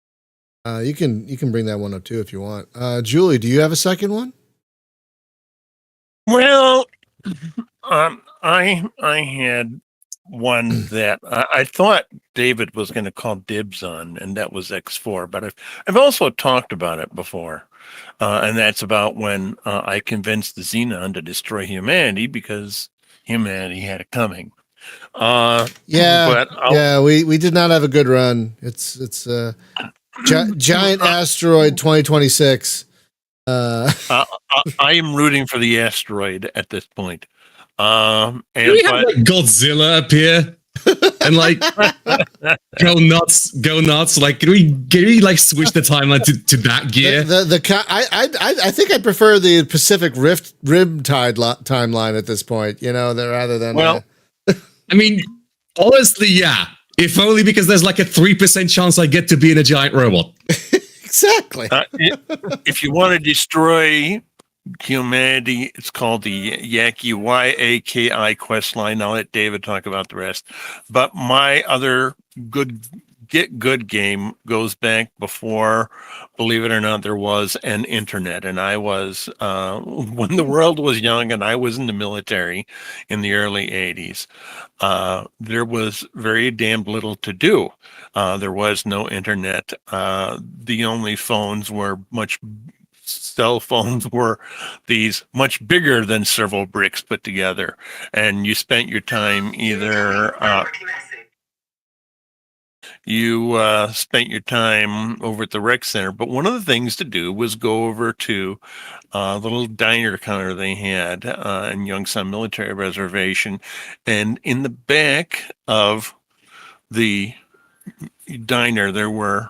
You can bring that one up too if you want. Julie, do you have a second one? Well, I had one that I thought David was going to call dibs on, and that was X4. But I've also talked about it before, and that's about when I convinced the Xenon to destroy humanity because humanity had it coming. We did not have a good run. It's giant asteroid 2026. I am rooting for the asteroid at this point. And we have like Godzilla appear and like go nuts. Like, can we like switch the timeline to that gear? I think I prefer the Pacific Rim timeline at this point. Rather than I mean, honestly, yeah. If only because there's like a 3% chance I get to be in a giant robot. Exactly. If you want to destroy humanity, it's called the Yaki YAKI quest line. I'll let David talk about the rest. But my other good game goes back before, believe it or not, there was an internet. And I was, when the world was young and I was in the military in the early 80s, there was very damn little to do. There was no internet. The only cell phones were these much bigger than several bricks put together. And you spent your time either... spent your time over at the rec center, but one of the things to do was go over to the little diner counter they had in Youngstown Military Reservation, and in the back of the diner there were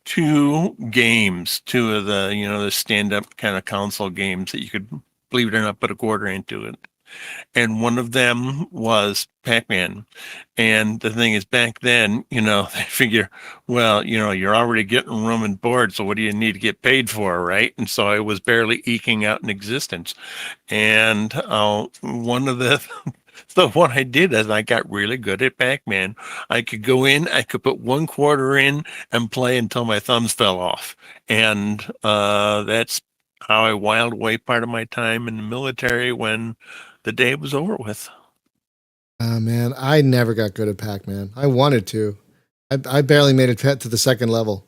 two of the the stand-up kind of console games that you could, believe it or not, put a quarter into it. And one of them was Pac-Man. And the thing is, back then, they figure, well, you're already getting room and board, so what do you need to get paid for, right? And so I was barely eking out an existence. And so what I did is I got really good at Pac-Man. I could go in, I could put one quarter in and play until my thumbs fell off. And that's how I whiled away part of my time in the military when the day was over with. Man, I never got good at Pac-Man. I wanted to. I barely made it to the second level.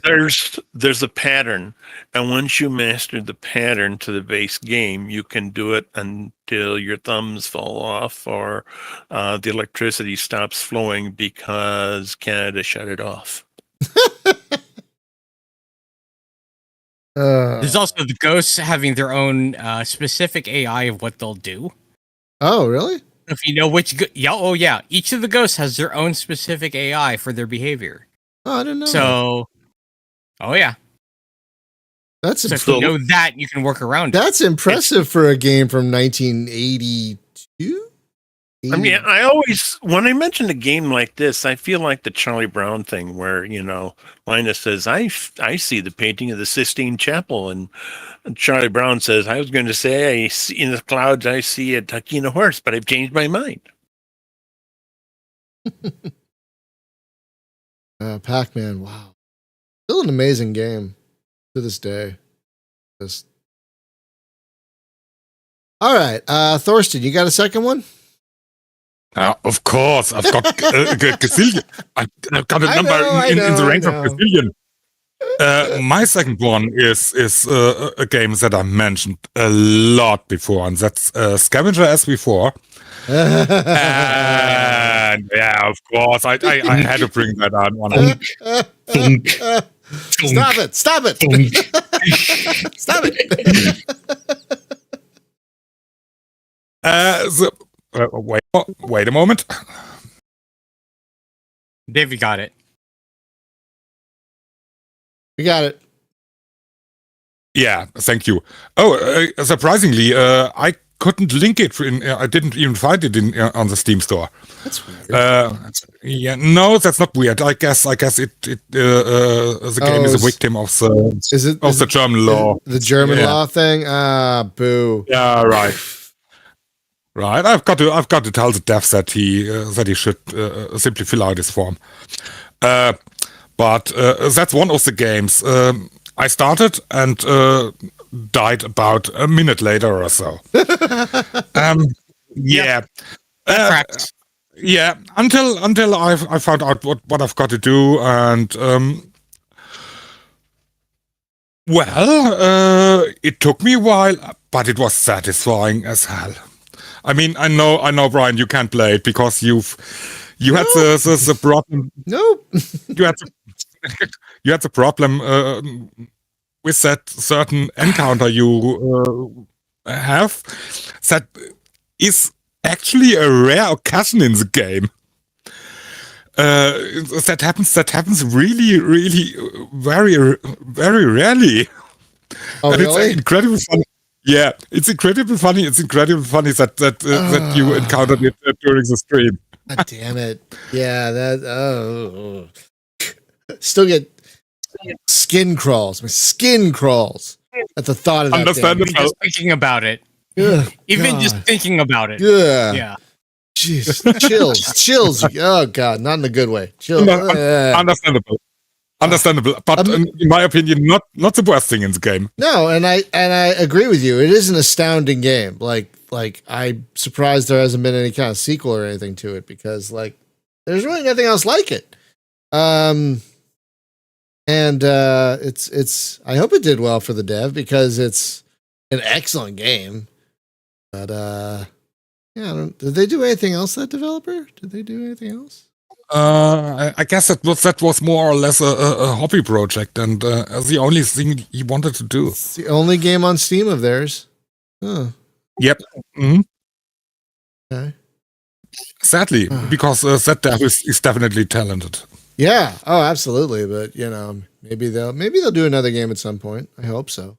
There's a pattern, and once you master the pattern to the base game, you can do it until your thumbs fall off or the electricity stops flowing because Canada shut it off. There's also the ghosts having their own specific AI of what they'll do. Oh, really? If you know which, each of the ghosts has their own specific AI for their behavior. Oh, I didn't know. So, that's so if you know that, you can work around it. That's impressive for a game from 1982. I mean, I always, when I mention a game like this, I feel like the Charlie Brown thing where, Linus says, I see the painting of the Sistine Chapel. And Charlie Brown says, I was going to say, in the clouds, I see a Takina horse, but I've changed my mind. Pac-Man, wow. Still an amazing game to this day. All right. Thorsten, you got a second one? Of course, I've got gazillion. I've got a number in the range of gazillion. My second one is a game that I mentioned a lot before, and that's Scavenger as before. And yeah, of course, I had to bring that on. Stop it! Stop it! Stop it! Wait a moment. Dave, you got it. We got it. Yeah, thank you. Oh, surprisingly, I couldn't link it. I didn't even find it on the Steam store. That's weird. Yeah, no, that's not weird. I guess the game is a victim of the German law. The German law thing. Boo. Yeah, right. Right. I've got to tell the devs that he should simply fill out his form. But that's one of the games. I started and died about a minute later or so. Yeah. Yeah. Until I found out what I've got to do, and it took me a while, but it was satisfying as hell. I mean, I know, Brian, you can't play it because you had the problem. Nope. You had the problem with that certain encounter you have. That is actually a rare occasion in the game. That happens really, really very, very rarely. Oh, and really? It's incredibly funny. Yeah, it's incredibly funny. It's incredibly funny that you encountered it during the stream. God damn it! Yeah, that. Still get skin crawls. My skin crawls at the thought of that. Understandable. Just thinking about it. Ugh, Even God. just thinking about it. Yeah. Jeez, chills. Oh God, not in a good way. Chills. Understandable, but in my opinion, not the worst thing in the game. No, and I agree with you. It is an astounding game. Like I'm surprised there hasn't been any kind of sequel or anything to it, because there's really nothing else like it. It's I hope it did well for the dev, because it's an excellent game. But did they do anything else? That developer? Did they do anything else? I guess that was more or less a hobby project, and the only thing he wanted to do. It's the only game on Steam of theirs. Huh. Yep. Mm-hmm. Okay. Sadly, because that dev is definitely talented. Yeah. Oh, absolutely. But maybe they'll do another game at some point. I hope so.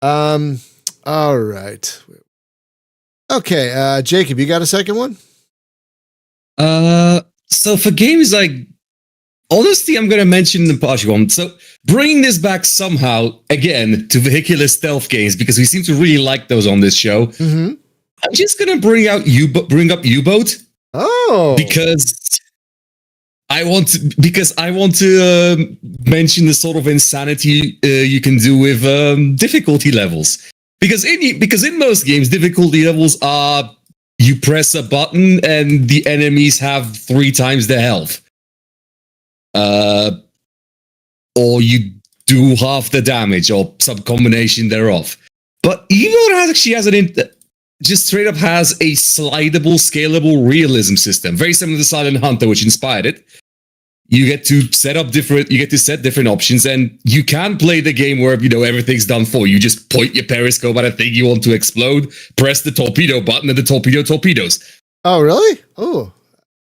All right. Okay, Jacob, you got a second one? So for games like, honestly, I'm going to mention the partial one. So bringing this back somehow, again, to vehicular stealth games, because we seem to really like those on this show. Mm-hmm. I'm just going to bring up U-Boat. Oh. Because I want to mention the sort of insanity you can do with difficulty levels. Because in most games, difficulty levels are, you press a button and the enemies have 3 times their health. Or you do half the damage, or some combination thereof. But Evo actually has just straight up has a slidable, scalable realism system, very similar to Silent Hunter, which inspired it. you get to set different options, and you can play the game where, everything's done for you. You just point your periscope at a thing you want to explode, press the torpedo button, and the torpedo torpedoes. Oh, really? Oh,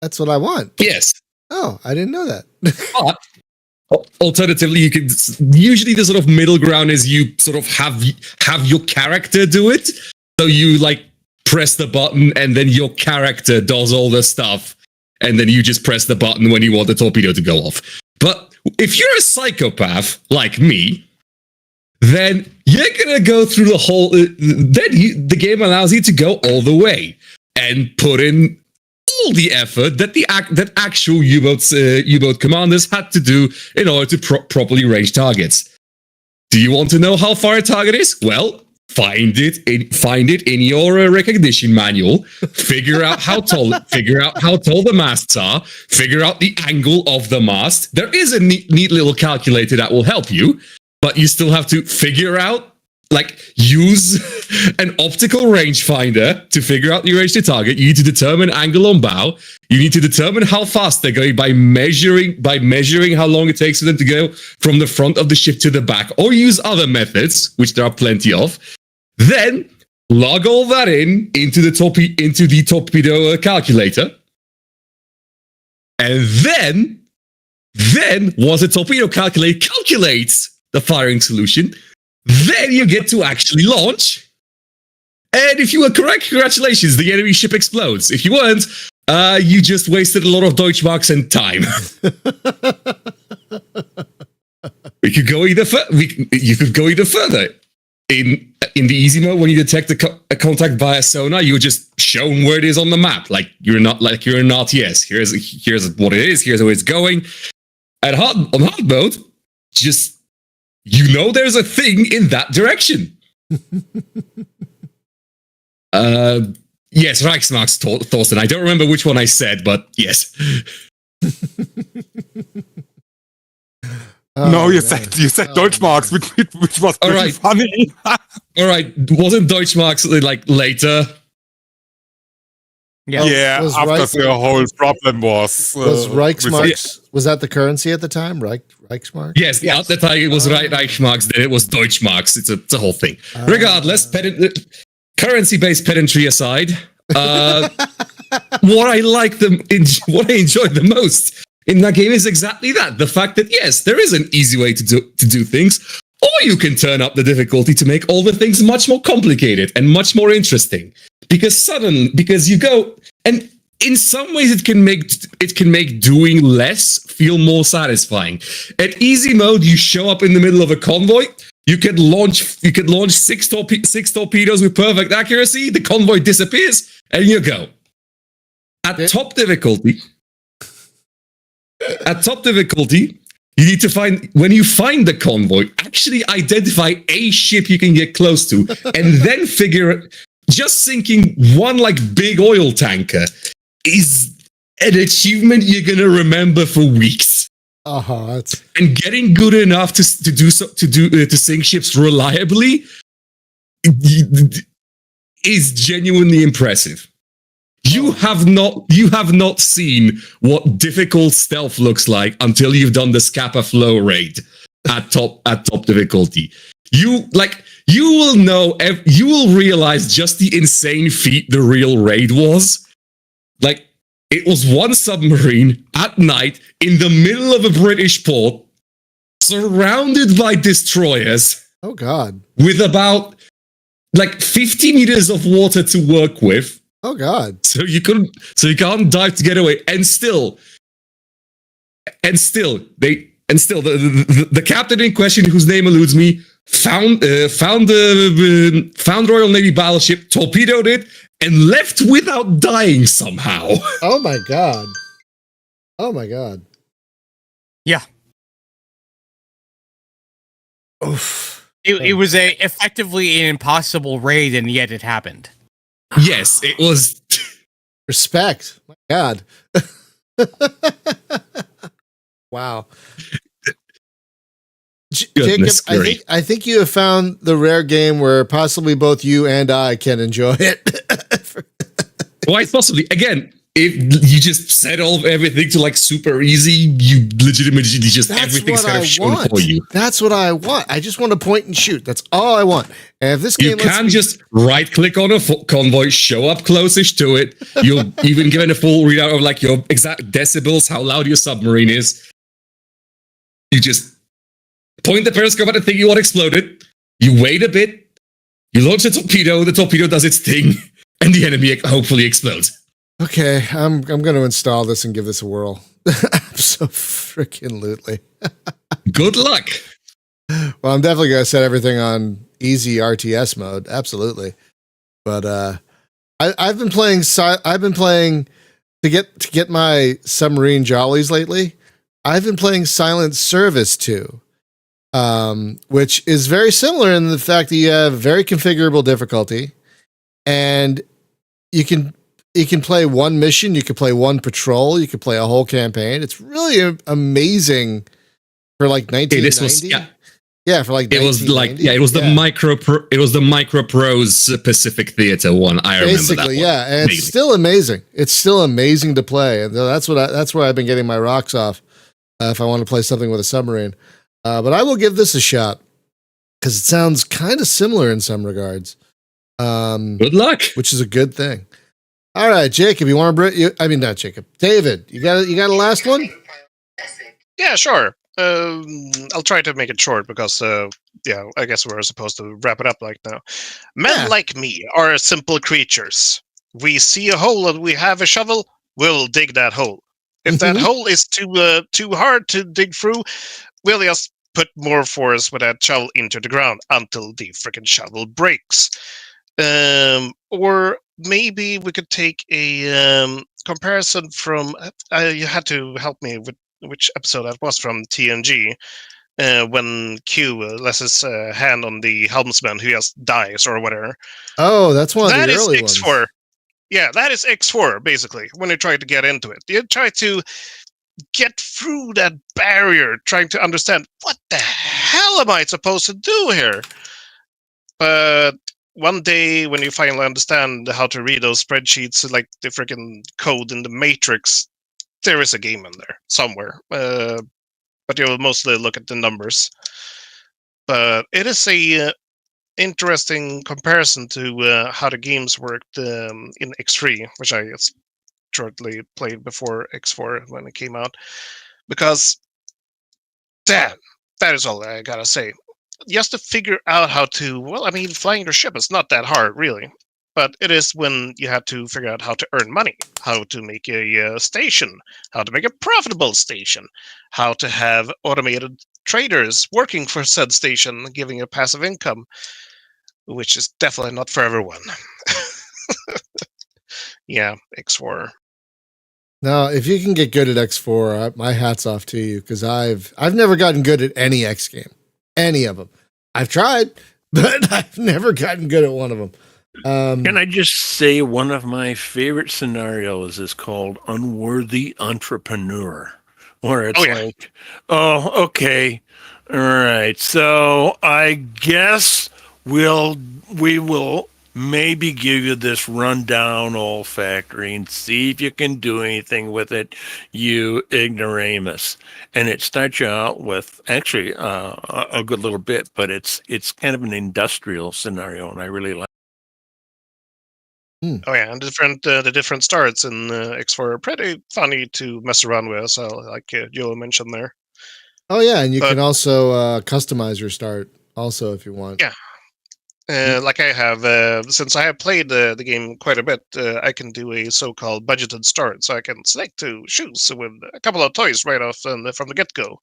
that's what I want. Yes. Oh, I didn't know that. But alternatively, you can usually the sort of middle ground is you sort of have your character do it. So you like press the button and then your character does all the stuff. And then you just press the button when you want the torpedo to go off. But if you're a psychopath like me, then you're gonna go through the whole. The game allows you to go all the way and put in all the effort that that actual U-boat commanders had to do in order to properly range targets. Do you want to know how far a target is? Well, find it in your recognition manual. Figure out how tall the masts are. Figure out the angle of the mast. There is a neat little calculator that will help you, but you still have to figure out, use an optical rangefinder to figure out your range to target. You need to determine angle on bow. You need to determine how fast they're going by measuring how long it takes for them to go from the front of the ship to the back, or use other methods, which there are plenty of. Then log all that into the torpedo calculator, and then once the torpedo calculates the firing solution, then you get to actually launch. And if you were correct, congratulations, the enemy ship explodes. If you weren't, you just wasted a lot of Deutschmarks and time. You could go either further. In the easy mode, when you detect a contact via sonar, you're just shown where it is on the map. You're in RTS. Here's what it is. Here's where it's going. On hard mode, just there's a thing in that direction. Yes, Reichsmarks, Thorsten. I don't remember which one I said, but yes. No, you said Deutschmarks, which was pretty funny. All right, wasn't Deutschmarks later? Yeah, after the whole problem was Reichsmarks. Was that the currency at the time? Reichsmark? Yes, at the time it was Reichsmarks, then it was Deutschmarks. It's a whole thing. Regardless, currency-based pedantry aside, what I enjoyed the most in that game is exactly that. The fact that, yes, there is an easy way to do things, or you can turn up the difficulty to make all the things much more complicated and much more interesting. Because you go, and in some ways it can make doing less feel more satisfying. At easy mode, you show up in the middle of a convoy, you could launch six torpedoes with perfect accuracy, the convoy disappears, and you go. At top difficulty, you need to when you find the convoy, actually identify a ship you can get close to, and then just sinking one big oil tanker is an achievement you're gonna remember for weeks. And getting good enough to sink ships reliably is genuinely impressive. You have not seen what difficult stealth looks like until you've done the Scapa Flow raid at top difficulty. You will realize just the insane feat the real raid was. It was one submarine at night in the middle of a British port, surrounded by destroyers. Oh God! With about 50 meters of water to work with. Oh God! So you can't dive to get away, and still, the captain in question, whose name eludes me, found Royal Navy battleship, torpedoed it, and left without dying somehow. Oh my God! Oh my God! Yeah. Oof. It was effectively an impossible raid, and yet it happened. Yes, it was. Respect. My God. Wow. Jacob, I think you have found the rare game where possibly both you and I can enjoy it. Quite possibly. Again, if you just set all everything to like super easy, you legitimately just That's everything's what kind I of shown want. for you. That's what I want. I just want to point and shoot. That's all I want. And if this You game lets can me, just right click on a convoy, show up closest to it. You'll even given a full readout of like your exact decibels, how loud your submarine is. You just point the periscope at the thing you want exploded. You wait a bit. You launch a torpedo. The torpedo does its thing, and the enemy hopefully explodes. okay, I'm going to install this and give this a whirl. So freaking lootly. Good luck. Well, I'm definitely going to set everything on easy RTS mode. Absolutely. But I've been playing. I've been playing to get my submarine jollies lately. I've been playing Silent Service 2, which is very similar in the fact that you have very configurable difficulty, and you can play one mission, you can play one patrol, you can play a whole campaign. It's really amazing for like 1990. Yeah, for like it was like it was the Micro Prose Pacific Theater one. I remember that one. Yeah, and it's still amazing. It's still amazing to play, and that's where I've been getting my rocks off if I want to play something with a submarine. But I will give this a shot because it sounds kind of similar in some regards. Good luck, which is a good thing. All right, Jacob, you want to? Not Jacob. David, you got a last one? Yeah, sure. I'll try to make it short because, I guess we're supposed to wrap it up like now. Men like me are simple creatures. We see a hole and we have a shovel, we'll dig that hole. If that hole is too hard to dig through, we'll just put more force with that shovel into the ground until the freaking shovel breaks. Or maybe we could take a comparison from. You had to help me with which episode that was from TNG. When Q lets his hand on the helmsman who just dies or whatever. Oh, that's one of the early ones. That is X4. ones. Yeah, that is X4, basically, when you try to get into it. You try to get through that barrier, trying to understand, what the hell am I supposed to do here? But one day, when you finally understand how to read those spreadsheets, like the freaking code in the Matrix, there is a game in there somewhere. But you'll mostly look at the numbers. But it is a interesting comparison to how the games worked in X3, which I shortly played before X4 when it came out. Because, damn, that is all I gotta say. Just to figure out how to, flying your ship is not that hard, really. But it is when you have to figure out how to earn money, how to make a station, how to make a profitable station, how to have automated traders working for said station, giving a passive income, which is definitely not for everyone. Yeah, X4. Now, if you can get good at X4, my hat's off to you, because I've never gotten good at any X game, any of them. I've tried, but I've never gotten good at one of them. Can I just say one of my favorite scenarios is called Unworthy Entrepreneur, where it's like, oh, okay, all right, so I guess we will maybe give you this rundown old factory and see if you can do anything with it, you ignoramus. And it starts you out with actually a good little bit, but it's kind of an industrial scenario, and I really like. Oh yeah, and the different starts in X4 are pretty funny to mess around with, so like Joe mentioned there. Oh yeah, and you can also customize your start also if you want. Yeah. Like I have, since I have played the game quite a bit, I can do a so-called budgeted start, so I can select two shoes with a couple of toys right off from the get-go.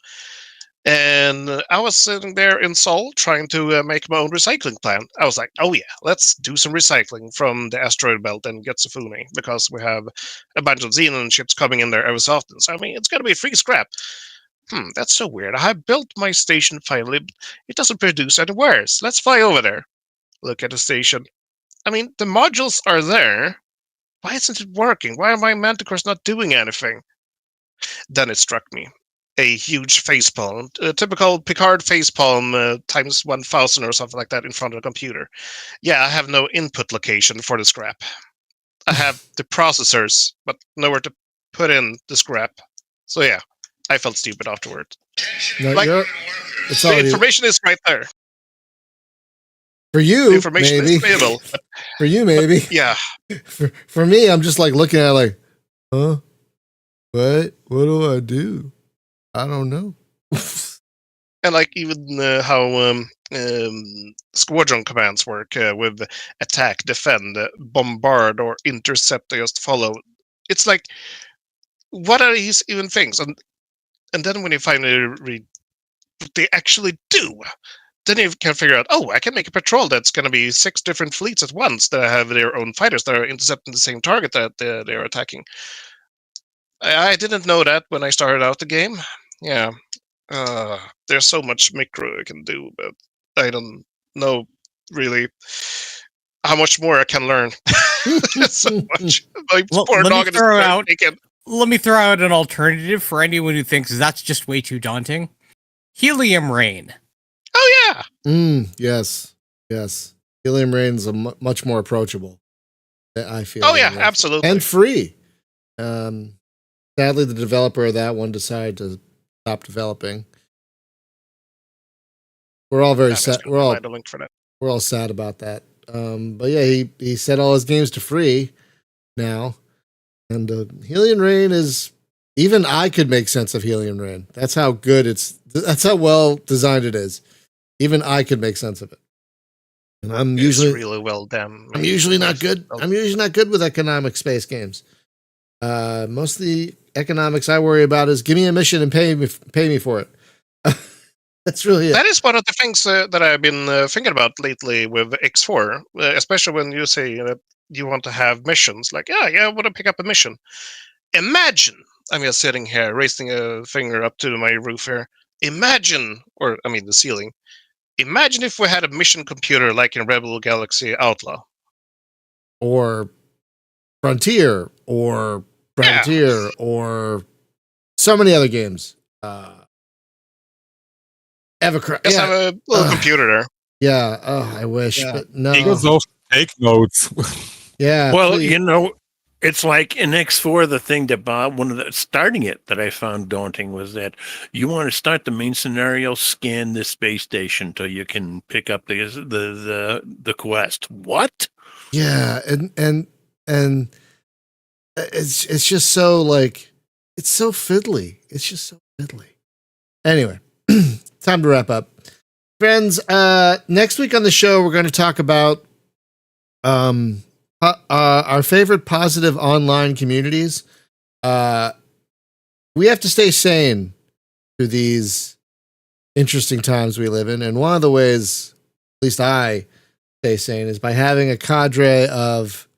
And I was sitting there in Seoul trying to make my own recycling plan. I was like, oh yeah, let's do some recycling from the asteroid belt and Getsufune, because we have a bunch of Xenon ships coming in there every so often. So, it's going to be free scrap. That's so weird. I built my station finally, but it doesn't produce any wares. Let's fly over there. Look at the station. The modules are there. Why isn't it working? Why are my manticores not doing anything? Then it struck me. A huge facepalm, a typical Picard facepalm times 1000 or something like that in front of the computer. Yeah, I have no input location for the scrap. I have the processors, but nowhere to put in the scrap. So yeah, I felt stupid afterward. No, Like, it's the already information is right there. for The you, information maybe. is available. But, For you, maybe. yeah, For me, I'm just like looking at it like, huh? What do I do? I don't know. and like even how squadron commands work with attack, defend, bombard, or intercept. They just follow. It's like, what are these even things? And then when you finally read what they actually do, then you can figure out, oh, I can make a patrol that's going to be 6 different fleets at once that have their own fighters that are intercepting the same target that they're attacking. I didn't know that when I started out the game. Yeah, there's so much micro I can do, but I don't know really how much more I can learn. So much. Like, Well, poor let me dog is throw out- thinking, Let me throw out an alternative for anyone who thinks that's just way too daunting. Helium rain. oh yeah, Yes. Helium Rain's much more approachable. I feel. oh yeah, than absolutely. and free. Sadly, the developer of that one decided to stop developing. We're all very sad. We're all the link for that. we're all sad about that. But yeah, he set all his games to free now, and Helium Rain is, even I could make sense of Helium Rain. That's how good that's how well designed it is. Even I could make sense of it. And I'm It's usually really well done. I'm usually not good. I'm usually not good with economic space games. Most of the economics I worry about is give me a mission and pay me for it. That's really it. That is one of the things that I've been thinking about lately with X4, especially when you say that you want to have missions. Like, yeah, I want to pick up a mission. Imagine, I'm just sitting here, raising a finger up to my roof here. Imagine, or I mean the ceiling. Imagine if we had a mission computer like in Rebel Galaxy Outlaw. Or Frontier, or Frontier, or so many other games. Evercraft. Just have a little computer there. Yeah. Oh, I wish, Yeah. but no. Because those take notes. Yeah. Well, please. you know, it's like in X4, the thing that one of the starting it that I found daunting was that you want to start the main scenario, scan the space station till you can pick up the quest. What? Yeah, and it's just so like it's so fiddly. It's just so fiddly. Anyway, time to wrap up. Friends, next week on the show we're going to talk about our favorite positive online communities. We have to stay sane through these interesting times we live in, and one of the ways, at least I stay sane, is by having a cadre of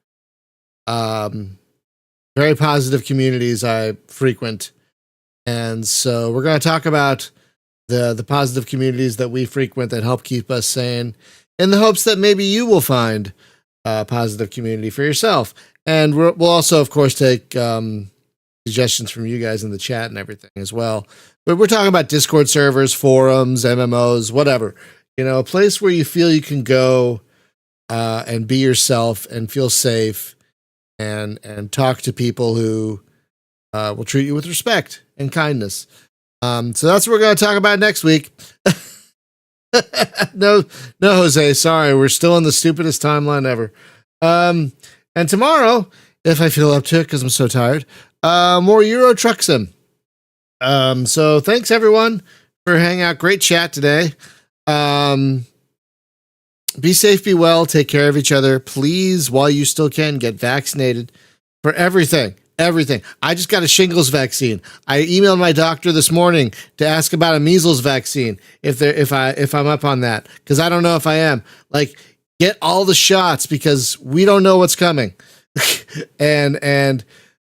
very positive communities I frequent. And so we're going to talk about the positive communities that we frequent that help keep us sane, in the hopes that maybe you will find a positive community for yourself. And we'll also, of course, take suggestions from you guys in the chat and everything as well. But we're talking about Discord servers, forums, MMOs, whatever. You know, a place where you feel you can go and be yourself and feel safe and talk to people who will treat you with respect and kindness. So that's what we're going to talk about next week. No, Jose, sorry. We're still in the stupidest timeline ever. And tomorrow, if I feel up to it, because I'm so tired, more Euro Truck Sim. So thanks everyone for hanging out. Great chat today. Be safe, be well, take care of each other. Please, while you still can, get vaccinated for everything. Everything. I just got a shingles vaccine. I emailed my doctor this morning to ask about a measles vaccine if I'm up on that, because I don't know if I am. Like, get all the shots because we don't know what's coming. and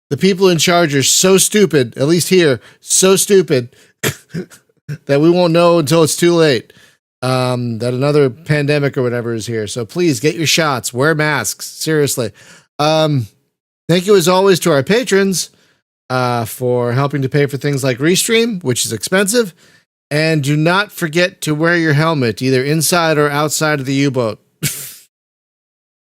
the people in charge are so stupid, at least here, so stupid that we won't know until it's too late. That another pandemic or whatever is here. So please get your shots, wear masks. Seriously. Thank you as always to our patrons for helping to pay for things like Restream, which is expensive. And do not forget to wear your helmet, either inside or outside of the U-boat.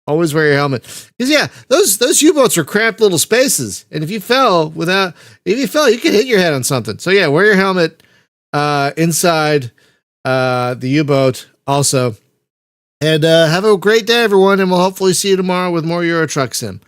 Always wear your helmet. Because yeah, those U-boats are cramped little spaces. And if you fell, you could hit your head on something. So yeah, wear your helmet inside the U-boat also. And have a great day, everyone, and we'll hopefully see you tomorrow with more Euro Truck Sim.